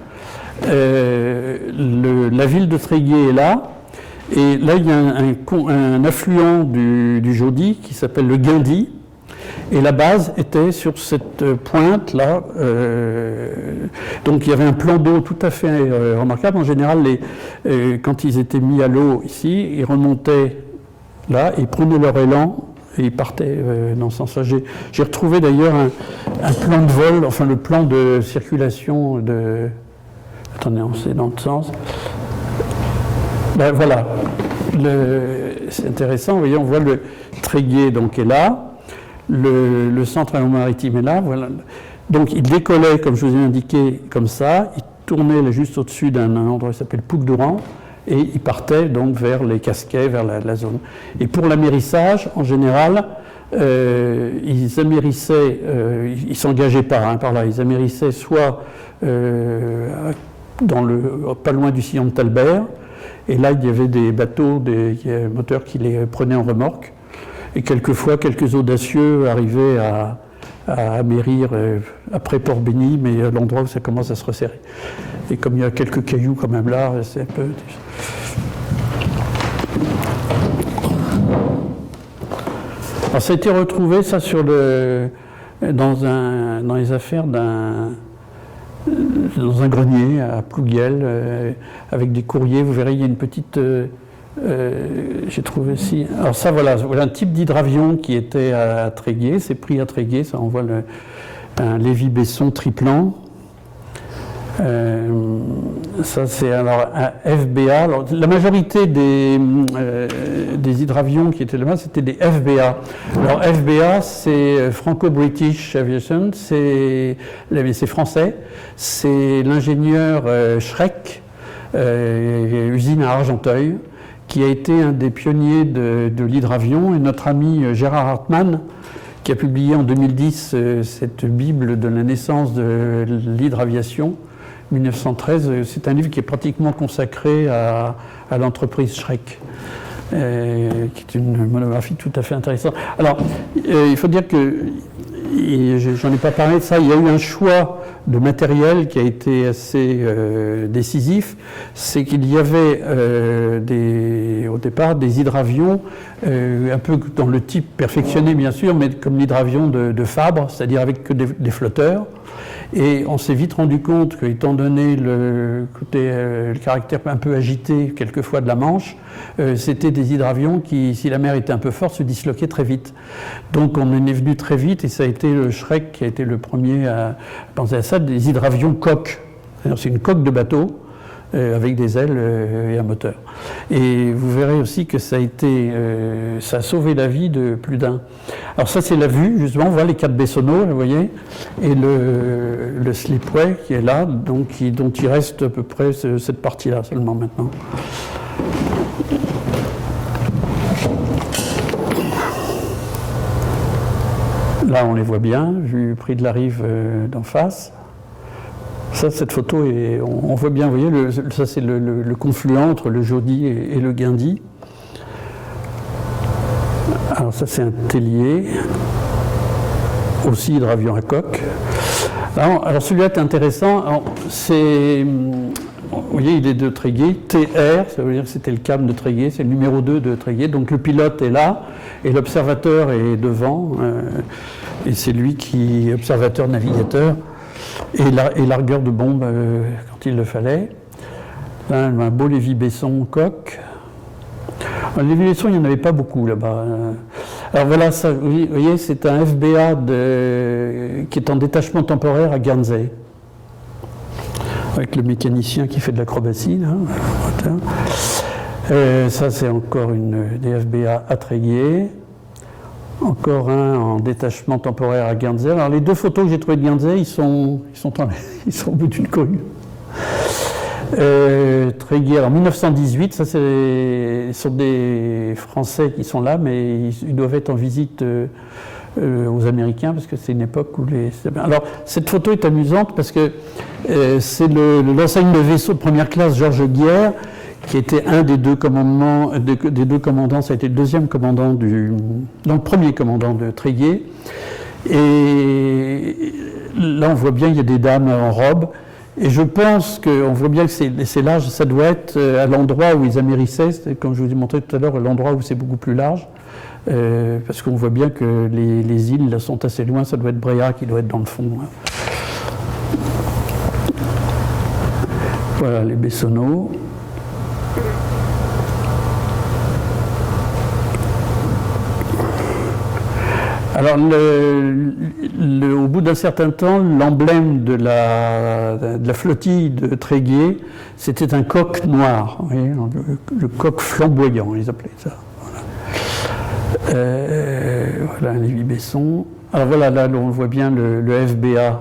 A: La ville de Tréguier est là. Et là, il y a un affluent du Jaudy qui s'appelle le Guindy. Et la base était sur cette pointe-là. Donc il y avait un plan d'eau tout à fait remarquable. En général, quand ils étaient mis à l'eau ici, ils remontaient là, ils prenaient leur élan et ils partaient dans ce sens-là. J'ai retrouvé d'ailleurs un plan de vol, enfin le plan de circulation de... Attendez, c'est dans le sens... Ben voilà, c'est intéressant, vous voyez, on voit le Tréguier donc est là, le centre aéromaritime est là, voilà. Donc il décollait, comme je vous ai indiqué, comme ça, il tournait là, juste au-dessus d'un endroit qui s'appelle Pouc-d'Oran, et il partait donc vers les Casquets, vers la zone. Et pour l'amérissage, en général, ils amérissaient, ils ne s'engageaient pas par là, ils amérissaient soit pas loin du sillon de Talbert. Et là, il y avait des bateaux, des moteurs qui les prenaient en remorque. Et quelquefois, quelques audacieux arrivaient à amérir après Port-Béni, mais à l'endroit où ça commence à se resserrer. Et comme il y a quelques cailloux quand même là, c'est un peu... Alors, ça a été retrouvé, ça, dans les affaires dans un grenier à Plouguiel, avec des courriers. Vous verrez, il y a une petite... j'ai trouvé ici... Alors ça, voilà un type d'hydravion qui était à Tréguier, c'est pris à Tréguier, ça envoie un Lévy-Besson triplan. Ça, c'est alors un FBA. Alors, la majorité des hydravions qui étaient là-bas, c'était des FBA. Alors, FBA, c'est Franco-British Aviation, c'est français. C'est l'ingénieur Schreck usine à Argenteuil, qui a été un des pionniers de l'hydravion, et notre ami Gérard Hartmann, qui a publié en 2010 cette Bible de la naissance de l'hydraviation, 1913. C'est un livre qui est pratiquement consacré à l'entreprise Schrech, qui est une monographie tout à fait intéressante. Alors, il faut dire que, j'en ai pas parlé de ça, il y a eu un choix de matériel qui a été assez décisif. C'est qu'il y avait au départ des hydravions, un peu dans le type perfectionné bien sûr, mais comme l'hydravion de Fabre, c'est-à-dire avec que des flotteurs. Et on s'est vite rendu compte qu'étant donné le caractère un peu agité quelquefois de la Manche, c'était des hydravions qui, si la mer était un peu forte, se disloquaient très vite. Donc on en est venu très vite, et ça a été le Schrech qui a été le premier à penser à ça, des hydravions coques. C'est une coque de bateau avec des ailes et un moteur. Et vous verrez aussi que ça a sauvé la vie de plus d'un. Alors ça c'est la vue, justement, on voit les 4 Bessonneaux, vous voyez, et le slipway qui est là, donc dont il reste à peu près cette partie-là seulement maintenant. Là on les voit bien, vu près de la rive d'en face. Ça, cette photo, on voit bien, vous voyez, ça c'est le confluent entre le Jaudy et le Guindy. Alors ça c'est un Tellier, aussi hydravion à coque. Alors celui-là est intéressant, vous voyez il est de Tréguier, TR, ça veut dire que c'était le câble de Tréguier, c'est le numéro 2 de Tréguier, donc le pilote est là, et l'observateur est devant, et c'est lui qui est observateur-navigateur. Et largueur de bombes quand il le fallait. Là, un beau Lévy-Besson coque. Lévy-Besson, il n'y en avait pas beaucoup là-bas. Alors voilà, ça, vous voyez, c'est un FBA qui est en détachement temporaire à Guernsey. Avec le mécanicien qui fait de l'acrobatie. Ça, c'est encore des FBA à Tréguier. Encore un en détachement temporaire à Guernsey. Alors les 2 photos que j'ai trouvées de Guernsey, ils sont au bout d'une cohue. Tréguier, en 1918, ça ce sont des Français qui sont là, mais ils doivent être en visite aux Américains, parce que c'est une époque où Alors cette photo est amusante parce que c'est l'enseigne de vaisseau de première classe Georges Guière, qui était un des 2 commandants, ça a été le 2e commandant le premier commandant de Tréguier. Et là, on voit bien qu'il y a des dames en robe. Et je pense qu'on voit bien que c'est large, ça doit être à l'endroit où ils amérissaient, comme je vous ai montré tout à l'heure, l'endroit où c'est beaucoup plus large. Parce qu'on voit bien que les îles là, sont assez loin, ça doit être Bréa qui doit être dans le fond. Voilà les Bessonneaux. Alors, au bout d'un certain temps, l'emblème de la flottille de Tréguier, c'était un coq noir, vous voyez, le coq flamboyant, ils appelaient ça. Voilà un Lévy-Besson. Alors voilà, là on voit bien le FBA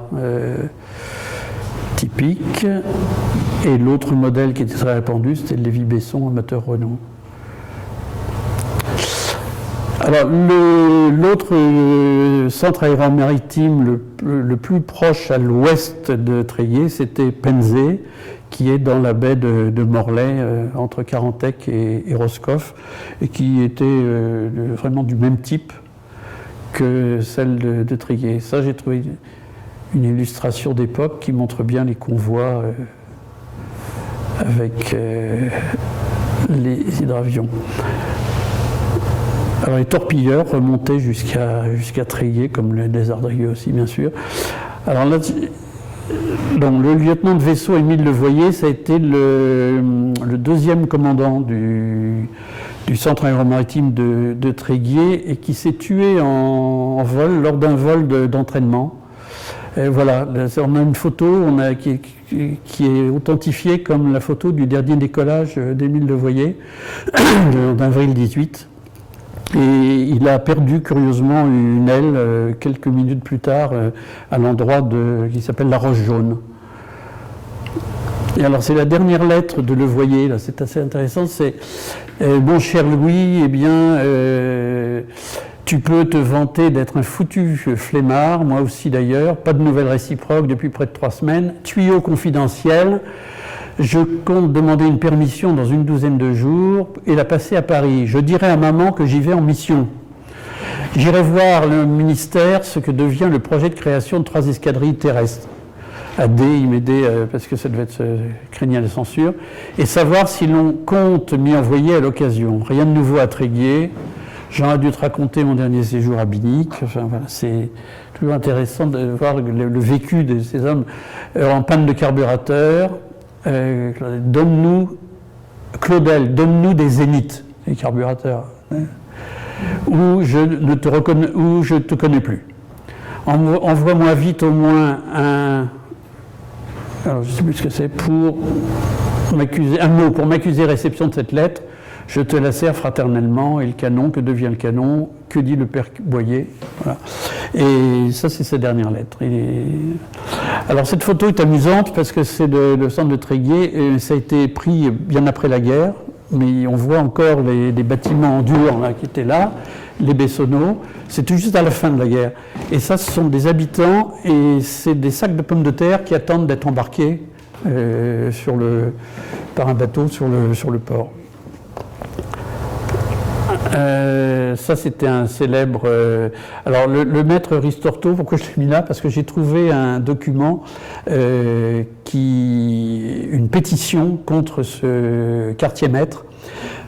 A: typique, et l'autre modèle qui était très répandu, c'était le Lévy-Besson à moteur Renault. Alors, l'autre centre aéromaritime le plus proche à l'ouest de Tréguier, c'était Penzé, qui est dans la baie de Morlaix, entre Carantec et Roscoff, et qui était vraiment du même type que celle de Tréguier. Ça, j'ai trouvé une illustration d'époque qui montre bien les convois avec les hydravions. Alors les torpilleurs remontaient jusqu'à Tréguier, comme le Desardrieux aussi, bien sûr. Alors là, donc, le lieutenant de vaisseau Émile Levoyer, ça a été le 2e commandant du centre aéromaritime de Tréguier, et qui s'est tué en vol, lors d'un vol d'entraînement. Voilà, on a une photo qui est authentifiée comme la photo du dernier décollage d'Émile Levoyer, d'avril 18. Et il a perdu curieusement une aile quelques minutes plus tard à l'endroit qui s'appelle la Roche Jaune. Et alors c'est la dernière lettre de Le Voyer, là, c'est assez intéressant, c'est mon cher Louis, eh bien, tu peux te vanter d'être un foutu flemmard, moi aussi d'ailleurs, pas de nouvelles réciproques depuis près de 3 semaines, tuyau confidentiel, je compte demander une permission dans une douzaine de jours et la passer à Paris. Je dirai à maman que j'y vais en mission. J'irai voir le ministère ce que devient le projet de création de 3 escadrilles terrestres. AD, IMED, parce que ça devait être craignant la censure, et savoir si l'on compte m'y envoyer à l'occasion. Rien de nouveau à Tréguier. Jean a dû te raconter mon dernier séjour à Binic. Enfin, voilà, c'est toujours intéressant de voir le vécu de ces hommes en panne de carburateur. Donne-nous, Claudel, donne-nous des zéniths, les carburateurs, où je ne te reconnais, où je te connais plus. Envoie-moi vite au moins alors je ne sais plus ce que c'est, pour m'accuser, un mot pour m'accuser réception de cette lettre. Je te la sers fraternellement. Et le canon, que devient le canon? Que dit le père Boyer? Voilà. Et ça, c'est sa dernière lettre. Alors cette photo est amusante parce que c'est le centre de Tréguier, et ça a été pris bien après la guerre, mais on voit encore les bâtiments en dur là, qui étaient là, les Bessonneaux. C'est tout juste à la fin de la guerre. Et ça, ce sont des habitants, et c'est des sacs de pommes de terre qui attendent d'être embarqués par un bateau sur le port. Ça, c'était un célèbre... alors, le maître Ristorto, pourquoi je l'ai mis là? Parce que j'ai trouvé un document, une pétition contre ce quartier-maître,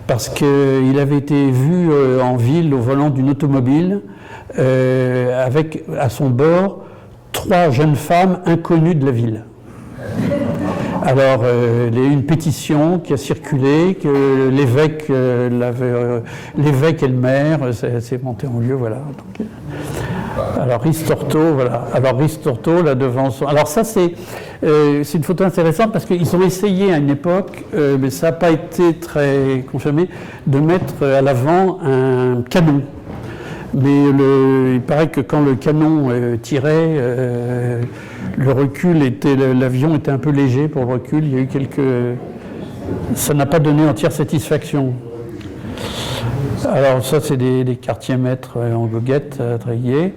A: parce qu'il avait été vu en ville au volant d'une automobile, avec à son bord 3 jeunes femmes inconnues de la ville. Alors, il y a eu une pétition qui a circulé, que l'évêque et le maire, c'est monté en lieu, voilà. Donc, alors, Ristorto, voilà. Alors, Ristorto, là devant son... Alors, ça, c'est une photo intéressante parce qu'ils ont essayé à une époque, mais ça n'a pas été très confirmé, de mettre à l'avant un canon. Mais il paraît que quand le canon tirait, le recul était, l'avion était un peu léger pour le recul. Il y a eu ça n'a pas donné entière satisfaction. Alors ça, c'est des quartiers maîtres en goguette à Tréguier.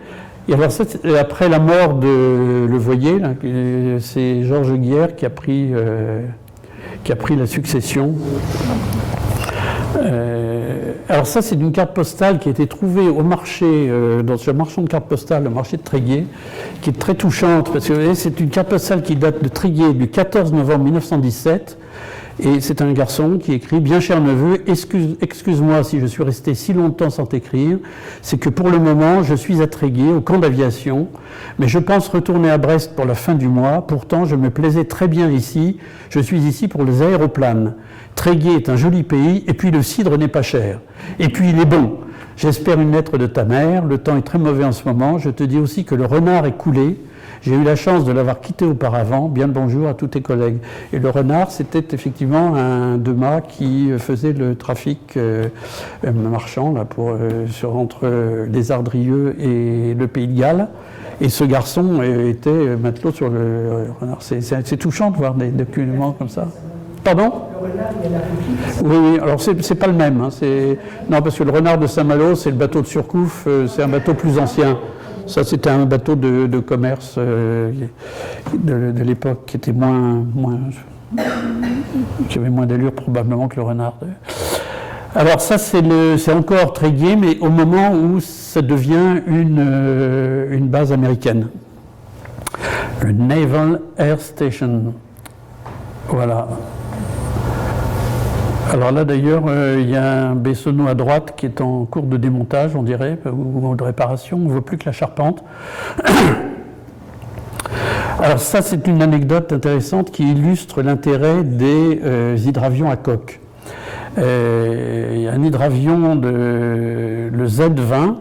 A: Et alors ça, après la mort de Le Voyer, c'est Georges Guière qui a pris la succession. Alors ça, c'est une carte postale qui a été trouvée au marché, dans ce marchand de cartes postales, le marché de Tréguier, qui est très touchante, parce que vous voyez, c'est une carte postale qui date de Tréguier du 14 novembre 1917, et c'est un garçon qui écrit « Bien cher neveu, excuse-moi si je suis resté si longtemps sans t'écrire, c'est que pour le moment, je suis à Tréguier, au camp d'aviation, mais je pense retourner à Brest pour la fin du mois, pourtant je me plaisais très bien ici, je suis ici pour les aéroplanes. Tréguier est un joli pays, et puis le cidre n'est pas cher. Et puis il est bon. J'espère une lettre de ta mère, le temps est très mauvais en ce moment, je te dis aussi que le renard est coulé, j'ai eu la chance de l'avoir quitté auparavant, bien le bonjour à tous tes collègues. Et le renard, c'était effectivement un deux-mâts qui faisait le trafic marchand là, entre les Ardrieux et le Pays de Galles. Et ce garçon était matelot sur le renard. C'est touchant de voir des documents comme ça. Pardon ? Le renard, il y a la oui, alors c'est pas le même. Hein, non, parce que le renard de Saint-Malo, c'est le bateau de Surcouf, c'est un bateau plus ancien. Ça, c'était un bateau de commerce de l'époque qui était qui avait moins d'allure probablement que le renard. Alors ça, c'est encore Tréguier, mais au moment où ça devient une base américaine. Le Naval Air Station. Voilà. Alors là, d'ailleurs, il y a un Bessonneau à droite qui est en cours de démontage, on dirait, ou de réparation. On ne voit plus que la charpente. Alors ça, c'est une anecdote intéressante qui illustre l'intérêt des hydravions à coque. Il y a un hydravion, le Z-20,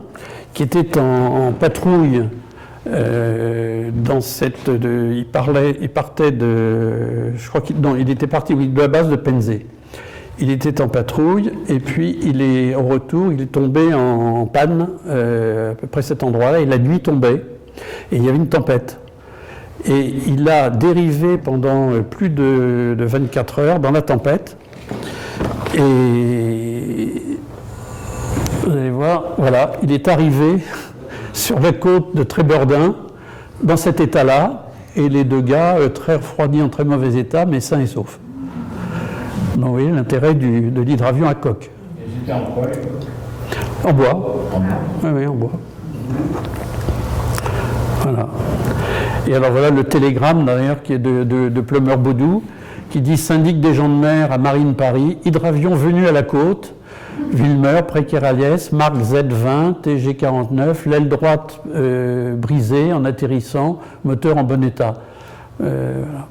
A: qui était en patrouille dans cette... il partait de... Je crois il était parti de la base de Penzé. Il était en patrouille et puis au retour, il est tombé en panne à peu près cet endroit-là et la nuit tombait et il y avait une tempête. Et il a dérivé pendant plus de 24 heures dans la tempête. Et vous allez voir, voilà, il est arrivé sur la côte de Trébeurdin, dans cet état-là, et les deux gars, très refroidis, en très mauvais état, mais sains et saufs. Donc vous voyez l'intérêt de l'hydravion à coque.
B: Et c'était en quoi?
A: En bois. Oui, oui, en bois. Voilà. Et alors voilà le télégramme d'ailleurs qui est de Plumeur Baudou, qui dit: syndic des gens de mer à Marine Paris, hydravion venu à la côte, Villemeur, Préqueraliès, marque Z20, TG49, l'aile droite brisée en atterrissant, moteur en bon état. Voilà.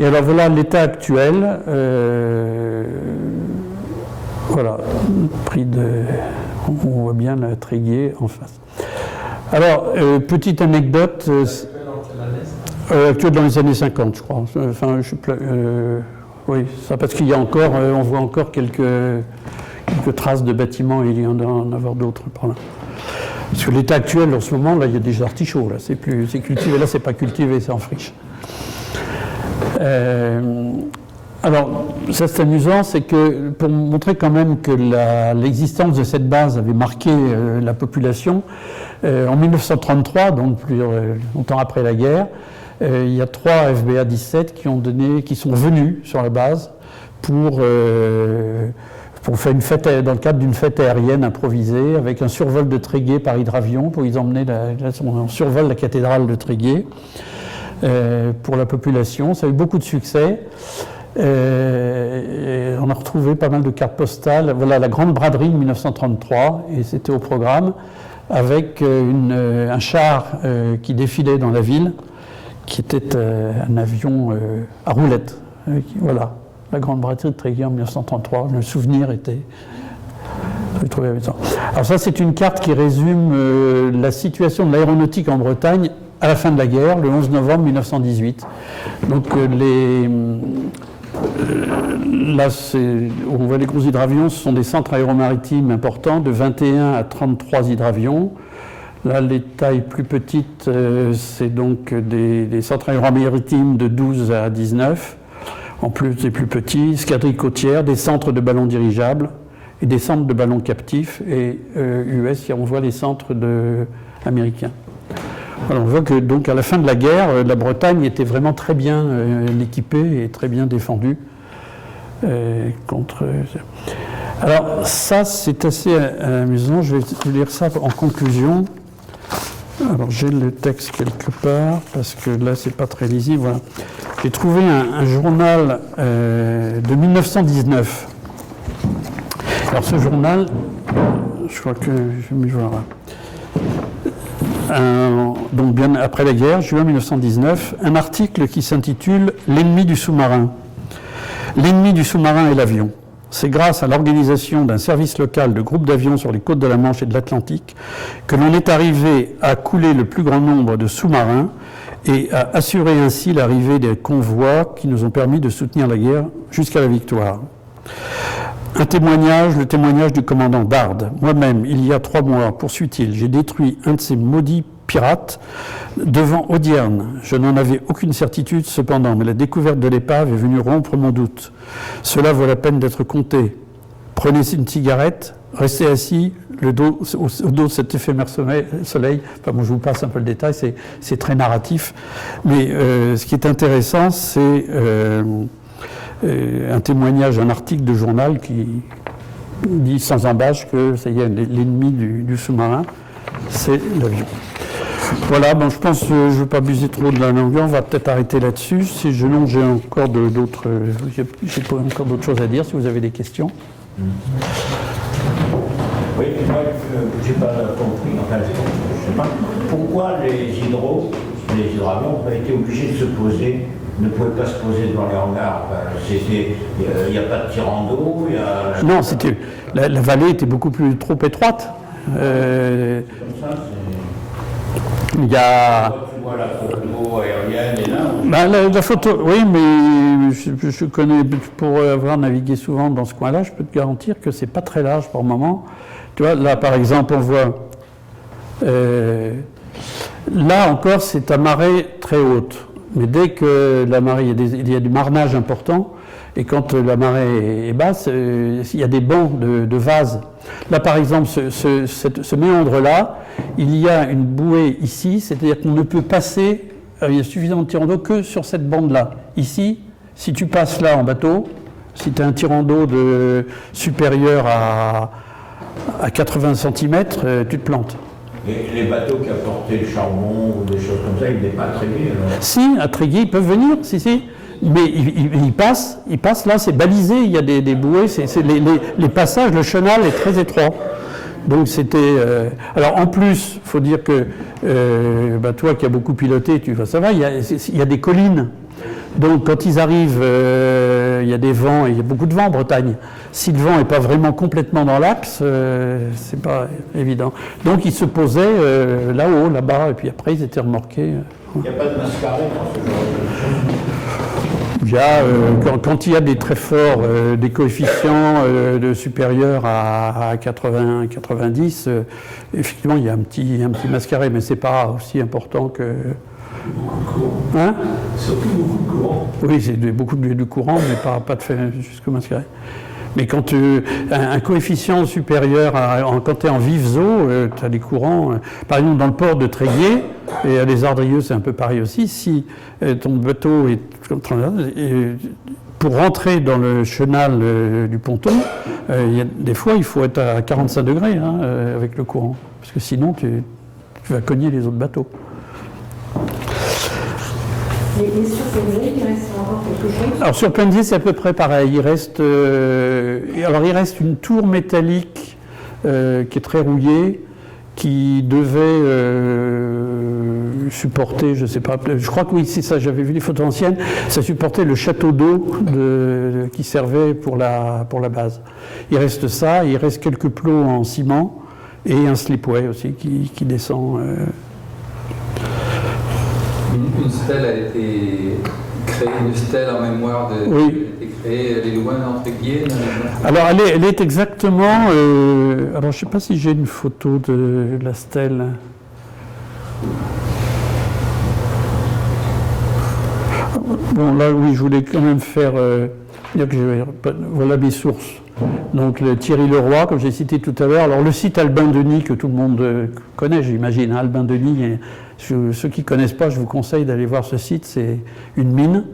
A: Et alors voilà l'état actuel. Voilà, prix de. On voit bien la Tréguier en face. Alors, petite anecdote. Actuel dans les années 50, je crois. Enfin, oui, ça parce qu'il y a encore, on voit encore quelques traces de bâtiments, et il y en a en avoir d'autres par là. Parce que l'état actuel, en ce moment, là, il y a des artichauts, là, c'est cultivé, là, c'est pas cultivé, c'est en friche. Alors, ça c'est amusant, c'est que pour montrer quand même que l'existence de cette base avait marqué la population, en 1933, donc plus longtemps après la guerre, il y a 3 FBA 17 qui sont venus sur la base pour faire une fête, dans le cadre d'une fête aérienne improvisée, avec un survol de Tréguier par hydravion, pour ils emmener on survole la cathédrale de Tréguier pour la population. Ça a eu beaucoup de succès. On a retrouvé pas mal de cartes postales. Voilà la grande braderie de 1933, et c'était au programme, avec un char qui défilait dans la ville, qui était un avion à roulettes. Voilà, la grande braderie de Tréguier en 1933. Le souvenir était... Alors ça, c'est une carte qui résume la situation de l'aéronautique en Bretagne à la fin de la guerre, le 11 novembre 1918. Donc là, on voit les gros hydravions, ce sont des centres aéromaritimes importants, de 21 à 33 hydravions. Là, les tailles plus petites, c'est donc des centres aéromaritimes de 12 à 19. En plus, des plus petits, escadrilles côtières, des centres de ballons dirigeables et des centres de ballons captifs. Et US, on voit les centres américains. Alors on voit que donc à la fin de la guerre, la Bretagne était vraiment très bien équipée et très bien défendue contre. Alors ça, c'est assez amusant. Je vais vous lire ça en conclusion. Alors j'ai le texte quelque part parce que là c'est pas très lisible. Voilà. J'ai trouvé un journal de 1919. Alors ce journal, je crois que je vais me voir là. Donc bien après la guerre, juin 1919, un article qui s'intitule « L'ennemi du sous-marin ». L'ennemi du sous-marin est l'avion. C'est grâce à l'organisation d'un service local de groupes d'avions sur les côtes de la Manche et de l'Atlantique que l'on est arrivé à couler le plus grand nombre de sous-marins et à assurer ainsi l'arrivée des convois qui nous ont permis de soutenir la guerre jusqu'à la victoire. Un témoignage, le témoignage du commandant Dard. Moi-même, il y a 3 mois, poursuit-il, j'ai détruit un de ces maudits pirates devant Audierne. Je n'en avais aucune certitude cependant, mais la découverte de l'épave est venue rompre mon doute. Cela vaut la peine d'être compté. Prenez une cigarette, restez assis, le dos, au dos de cet éphémère soleil. Enfin bon, je vous passe un peu le détail, c'est très narratif. Mais ce qui est intéressant, c'est... un témoignage, un article de journal qui dit sans embâche que ça y est, l'ennemi du sous-marin, c'est l'avion. Voilà, bon, je pense que je ne vais pas abuser trop de la longueur, on va peut-être arrêter là-dessus. Si je non, j'ai encore d'autres choses à dire, si vous avez des questions.
B: Oui, moi, je n'ai pas compris, enfin, je ne sais pas, pourquoi les hydravions n'ont pas été obligés de se poser, ne pouvaient pas se poser devant les hangars. Il n'y a pas de tirant d'eau,
A: Non, la vallée était beaucoup trop étroite.
B: Comme ça,
A: il y a...
B: Tu vois la photo aérienne et là...
A: La photo, oui, mais je connais, pour avoir navigué souvent dans ce coin-là, je peux te garantir que c'est pas très large par moment. Tu vois, là, par exemple, on voit Là encore, c'est à marée très haute. Mais dès que la marée, il y a du marnage important, et quand la marée est basse, il y a des bancs de vases. Là, par exemple, ce méandre-là, il y a une bouée ici, c'est-à-dire qu'on ne peut passer, il y a suffisamment de tirants d'eau que sur cette bande-là. Ici, si tu passes là en bateau, si tu as un tirant d'eau supérieur à 80 cm, tu te plantes.
B: Et les bateaux qui apportaient le charbon ou des choses comme ça, ils venaient pas à Tréguier alors?
A: Si, à Tréguier, ils peuvent venir, si. Mais ils passent là, c'est balisé, il y a des bouées, les passages, le chenal est très étroit. Donc c'était... alors en plus, il faut dire que toi qui as beaucoup piloté, ça va, il y a des collines. Donc quand ils arrivent, il y a des vents, et il y a beaucoup de vent en Bretagne. Si le vent n'est pas vraiment complètement dans l'axe, c'est pas évident. Donc ils se posaient là-haut, là-bas, et puis après ils étaient remorqués.
B: Il n'y a pas de mascaret dans ce genre de choses?
A: Il y a, quand il y a des très forts, des coefficients de supérieurs à 80, 90, effectivement il y a un petit mascaret, mais c'est pas aussi important que... Hein?
B: Surtout beaucoup de courant.
A: Oui, c'est beaucoup de courant, mais pas de fait jusqu'au mascaret. Mais quand un coefficient supérieur, quand tu es en vives eaux, tu as des courants. Par exemple, dans le port de Tréguier, et à Les Ardrieux, c'est un peu pareil aussi, si ton bateau est... Pour rentrer dans le chenal du ponton, des fois, il faut être à 45 degrés avec le courant. Parce que sinon, tu vas cogner les autres bateaux.
C: Et sur Penzier, il reste encore quelque chose?
A: Alors sur Penzier, c'est à peu près pareil. Il reste une tour métallique qui est très rouillée, qui devait supporter, je ne sais pas, je crois que oui, c'est ça, j'avais vu les photos anciennes, ça supportait le château d'eau qui servait pour la base. Il reste ça, il reste quelques plots en ciment et un slipway aussi qui descend.
D: Une stèle a été créée, une stèle en mémoire de...
A: Oui.
D: A été créée, elle est loin dans Tréguier.
A: Alors elle est exactement... alors je ne sais pas si j'ai une photo de la stèle. Bon là oui, je voulais quand même faire... dire que voilà mes sources. Donc le Thierry Leroy, comme j'ai cité tout à l'heure. Alors le site Albin Denis, que tout le monde connaît, j'imagine. Albin Denis, ceux qui ne connaissent pas, je vous conseille d'aller voir ce site, c'est une mine.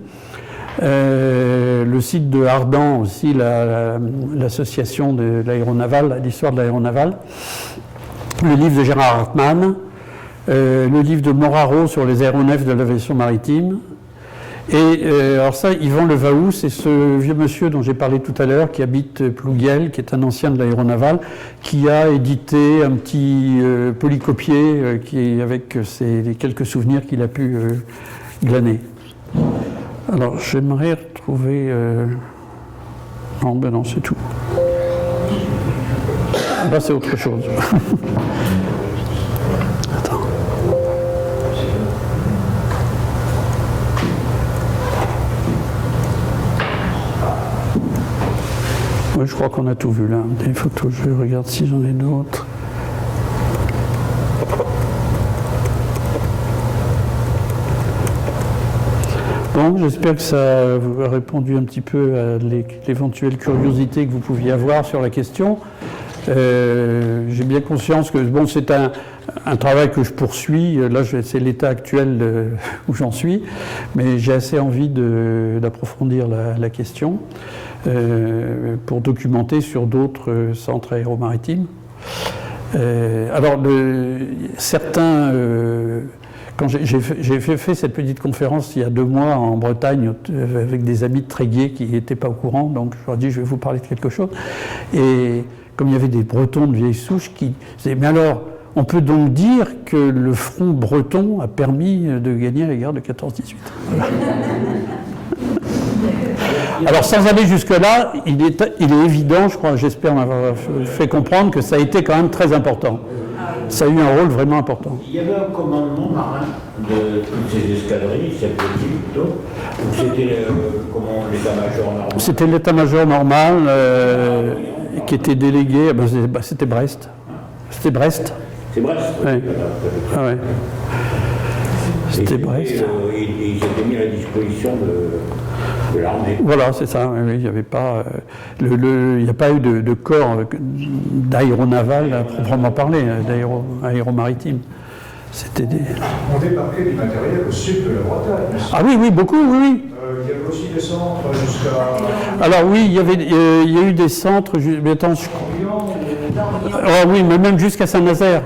A: Le site de Ardan aussi, l'association de l'aéronaval, l'histoire de l'aéronaval. Le livre de Gérard Hartmann. Le livre de Moraro sur les aéronefs de l'aviation maritime. Et alors ça, Yvan Levaou, c'est ce vieux monsieur dont j'ai parlé tout à l'heure, qui habite Plouguiel, qui est un ancien de l'aéronaval, qui a édité un petit polycopier avec les quelques souvenirs qu'il a pu glaner. Alors j'aimerais retrouver... Non, ben non, c'est tout. Là, c'est autre chose. Attends. Oui, je crois qu'on a tout vu là. Des photos, je regarde si j'en ai d'autres. Bon, j'espère que ça vous a répondu un petit peu à l'éventuelle curiosité que vous pouviez avoir sur la question. J'ai bien conscience que bon, c'est un travail que je poursuis. Là, c'est l'état actuel où j'en suis, mais j'ai assez envie d'approfondir la question pour documenter sur d'autres centres aéromaritimes. Alors, certains... Quand j'ai fait cette petite conférence il y a 2 mois en Bretagne avec des amis de Tréguier qui n'étaient pas au courant, donc je leur ai dit je vais vous parler de quelque chose. Et comme il y avait des Bretons de vieille souche qui disaient mais alors on peut donc dire que le front breton a permis de gagner la guerre de 14-18. Voilà. Alors sans aller jusque-là, il est évident, je crois, j'espère m'avoir fait comprendre que ça a été quand même très important. Ça a eu un rôle vraiment important.
B: Il y avait un commandement marin de toutes ces escadrilles, cette petite plutôt, ou c'était l'état-major normal?
A: C'était l'état-major normal qui était délégué, c'était Brest. C'était Brest.
B: C'est Brest.
A: Ouais. Ah ouais. C'était
B: Et
A: Brest.
B: ils étaient mis à la disposition de l'armée.
A: Voilà, c'est ça. Oui, il n'y avait pas, il n'y a pas eu de corps d'aéronaval à proprement parler, aéromaritime. C'était des...
E: On débarquait du matériel au sud de la Bretagne.
A: Ah oui, oui, beaucoup, oui, oui.
E: Il y avait aussi des centres jusqu'à
A: Alors oui, il y a eu des centres, mais attends, oui, mais même jusqu'à Saint-Nazaire.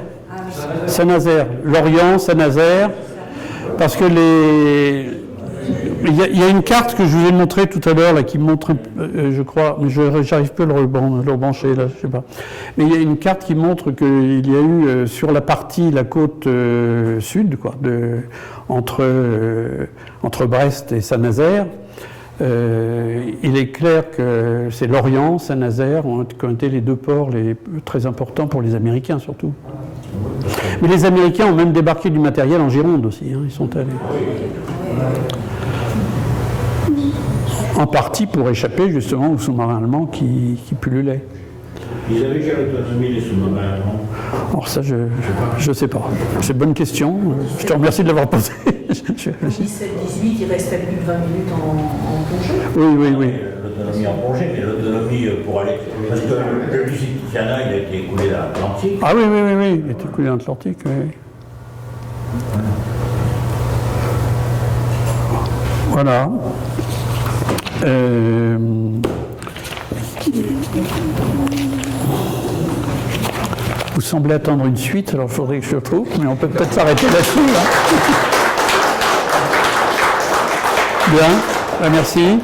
A: Saint-Nazaire, Lorient, Saint-Nazaire, parce que il y a une carte que je vous ai montrée tout à l'heure, là, qui montre, je crois, mais je n'arrive plus à le rebrancher, là, je sais pas. Mais il y a une carte qui montre qu'il y a eu sur la côte sud, quoi, entre Brest et Saint-Nazaire, il est clair que c'est Lorient, Saint-Nazaire qui ont été les deux ports très importants pour les Américains surtout. Mais les Américains ont même débarqué du matériel en Gironde aussi, hein, ils sont allés. En partie pour échapper justement aux sous-marins allemands qui pullulaient.
B: Ils avaient quelle autonomie les sous-marins allemands?
A: Alors ça, je sais pas. C'est une bonne question. Je te remercie de l'avoir posée.
C: 17-18, il restait plus de 20 minutes en plongée.
A: Oui.
B: L'autonomie en plongée, mais l'autonomie pour aller... Parce que le Lusitania, il a été écoulé dans l'Atlantique.
A: Ah oui, il a été écoulé dans l'Atlantique, oui. Voilà. Vous semblez attendre une suite, alors il faudrait que je trouve, mais on peut peut-être s'arrêter là-dessus. Là. Bien, merci.